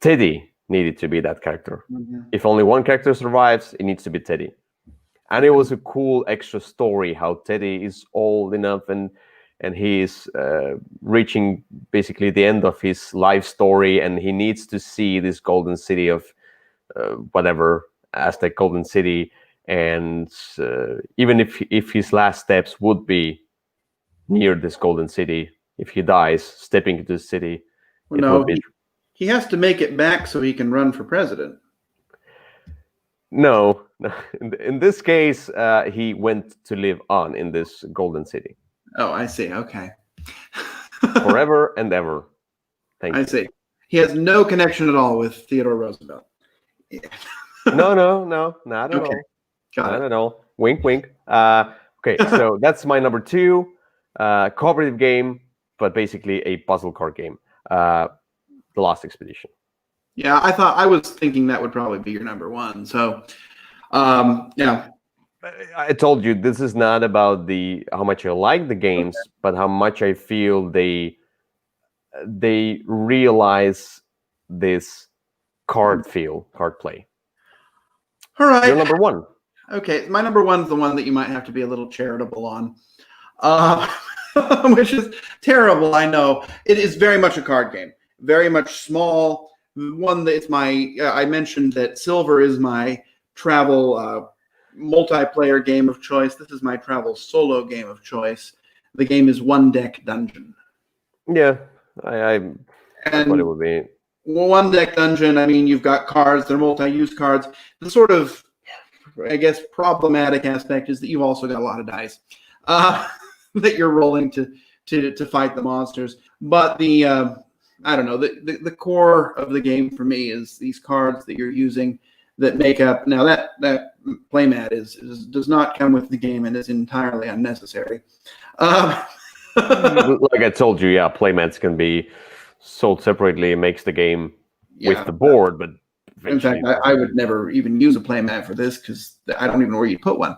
Teddy needed to be that character. If only one character survives, it needs to be Teddy. And it was a cool extra story how Teddy is old enough and he's reaching basically the end of his life story, and he needs to see this golden city of whatever, Aztec golden city. And even if his last steps would be near this golden city, if he dies stepping into the city, well, he has to make it back so he can run for president. No. In this case, he went to live on in this golden city. Oh, I see. Okay. Forever and ever. Thank you. I see. He has no connection at all with Theodore Roosevelt. Yeah. No, not at all. Got not at all. Wink, wink. Okay, so that's my number 2, cooperative game, but basically a puzzle card game, The Lost Expedition. Yeah, I was thinking that would probably be your number 1. So, yeah. I told you this is not about how much I like the games, but how much I feel they realize this card play. All right. Your number 1. Okay, my number 1 is the one that you might have to be a little charitable on. which is terrible. I know it is very much a card game, very much small. One that it's my. I mentioned that Silver is my travel multiplayer game of choice. This is my travel solo game of choice. The game is One Deck Dungeon. Yeah, I thought it would be. One Deck Dungeon. I mean, you've got cards. They're multi-use cards. The sort of, I guess, problematic aspect is that you've also got a lot of dice that you're rolling to fight the monsters. But the I don't know, the core of the game for me is these cards that you're using that make up. Now that playmat does not come with the game and is entirely unnecessary. Like I told you, yeah, playmats can be sold separately. It makes the game with the board, but in fact, I would never even use a playmat for this because I don't even know where you put one.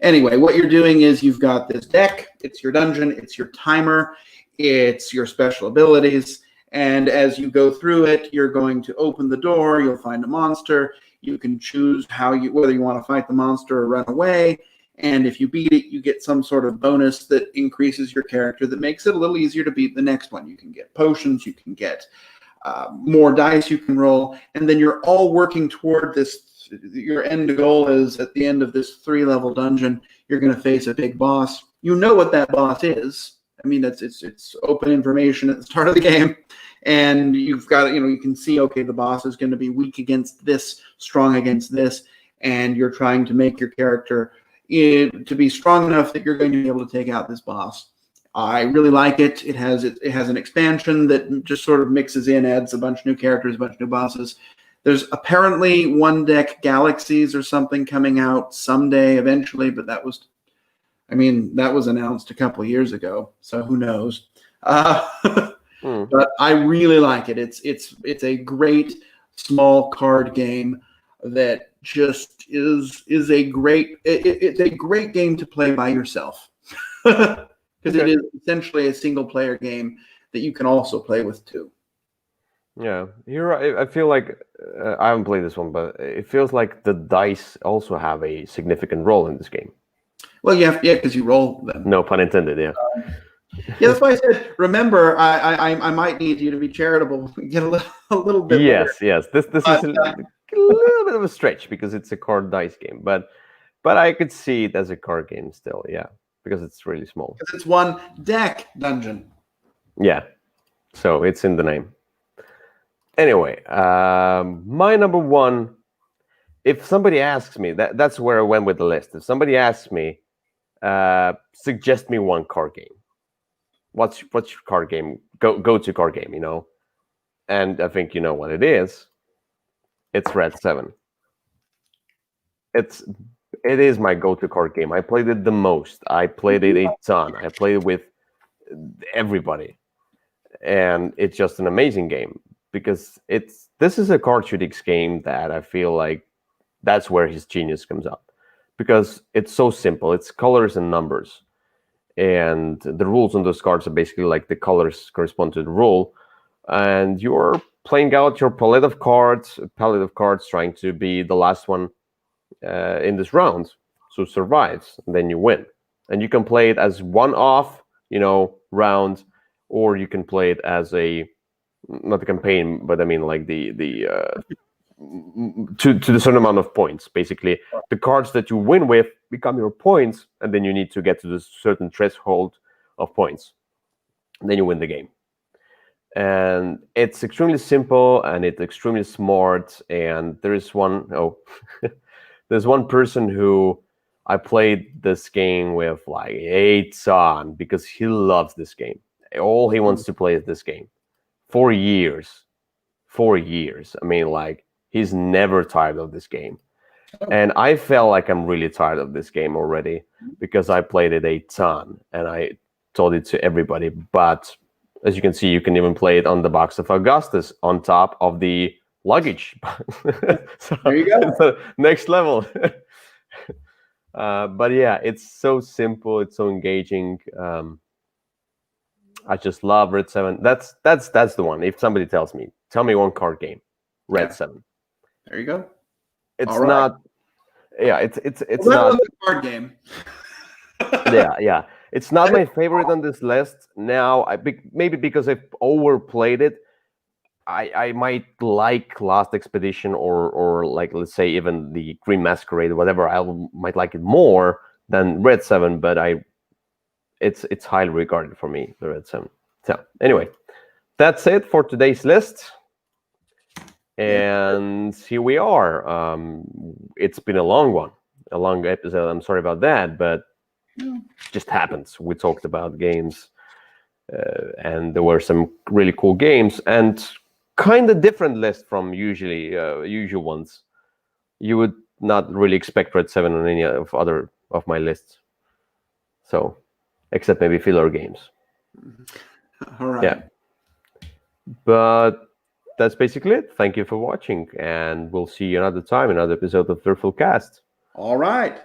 Anyway, what you're doing is you've got this deck. It's your dungeon. It's your timer. It's your special abilities. And as you go through it, you're going to open the door. You'll find a monster. You can choose whether you want to fight the monster or run away. And if you beat it, you get some sort of bonus that increases your character that makes it a little easier to beat the next one. You can get potions. You can get more dice you can roll. And then you're all working toward this. Your end goal is at the end of this 3-level dungeon, you're going to face a big boss. You know what that boss is. I mean, it's open information at the start of the game, and you've got you can see, okay, the boss is going to be weak against this, strong against this, and you're trying to make your character to be strong enough that you're going to be able to take out this boss. I really like it. It has an expansion that just sort of mixes in, adds a bunch of new characters, a bunch of new bosses. There's apparently One Deck Galaxies or something coming out someday, eventually, but that was announced a couple of years ago, so who knows? But I really like it. It's a great small card game that just is a great. It's a great game to play by yourself because it is essentially a single player game that you can also play with two. Yeah, you're right. I feel like I haven't played this one, but it feels like the dice also have a significant role in this game. Well, because you roll them. No pun intended. Yeah. Yeah, that's why I said. Remember, I might need you to be charitable. Get a little bit. Yes. This is a little bit of a stretch because it's a card dice game, but I could see it as a card game still. Yeah, because it's really small. Because it's One Deck Dungeon. Yeah, so it's in the name. Anyway, my number one. If somebody asks me, that's where I went with the list. If somebody asks me, suggest me one card game. What's your card game? Go to card game, And I think you know what it is. It's Red 7. It is my go-to card game. I played it the most. I played it a ton. I played it with everybody. And it's just an amazing game because this is a card shooting game that I feel like that's where his genius comes out, because it's so simple. It's colors and numbers, and the rules on those cards are basically like the colors correspond to the rule, and you're playing out your palette of cards, trying to be the last one in this round, so survives, and then you win. And you can play it as one-off, round, or you can play it as not a campaign, but I mean like to the certain amount of points. Basically, the cards that you win with become your points, and then you need to get to this certain threshold of points. And then you win the game. And it's extremely simple, and it's extremely smart. And there's one person who I played this game with like a ton because he loves this game. All he wants to play is this game. 4 years. 4 years. I mean, like, he's never tired of this game. And I felt like I'm really tired of this game already because I played it a ton and I told it to everybody. But as you can see, you can even play it on the box of Augustus on top of the luggage. So there you go. It's the next level. But yeah, it's so simple. It's so engaging. I just love Red 7. That's the one. If somebody tells me, tell me one card game, Red 7. There you go. It's not. Yeah, it's not not a card game. yeah. It's not my favorite on this list now. Maybe because I've overplayed it. I might like Last Expedition or like, let's say, even the Green Masquerade, whatever. Might like it more than Red 7, but it's highly regarded for me, the Red 7. So anyway, that's it for today's list. And here we are. It's been a long episode. I'm sorry about that, but it just happens. We talked about games, and there were some really cool games, and kind of different list from usual ones. You would not really expect Red 7 on any of other of my lists. So, except maybe filler games. All right. Yeah. But that's basically it. Thank you for watching, and we'll see you another time, another episode of Würfel Cast. All right.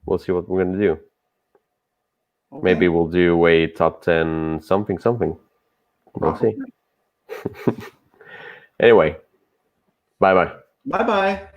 We'll see what we're going to do. Okay. Maybe we'll do a top 10 something. We'll see. Anyway, bye-bye. Bye-bye.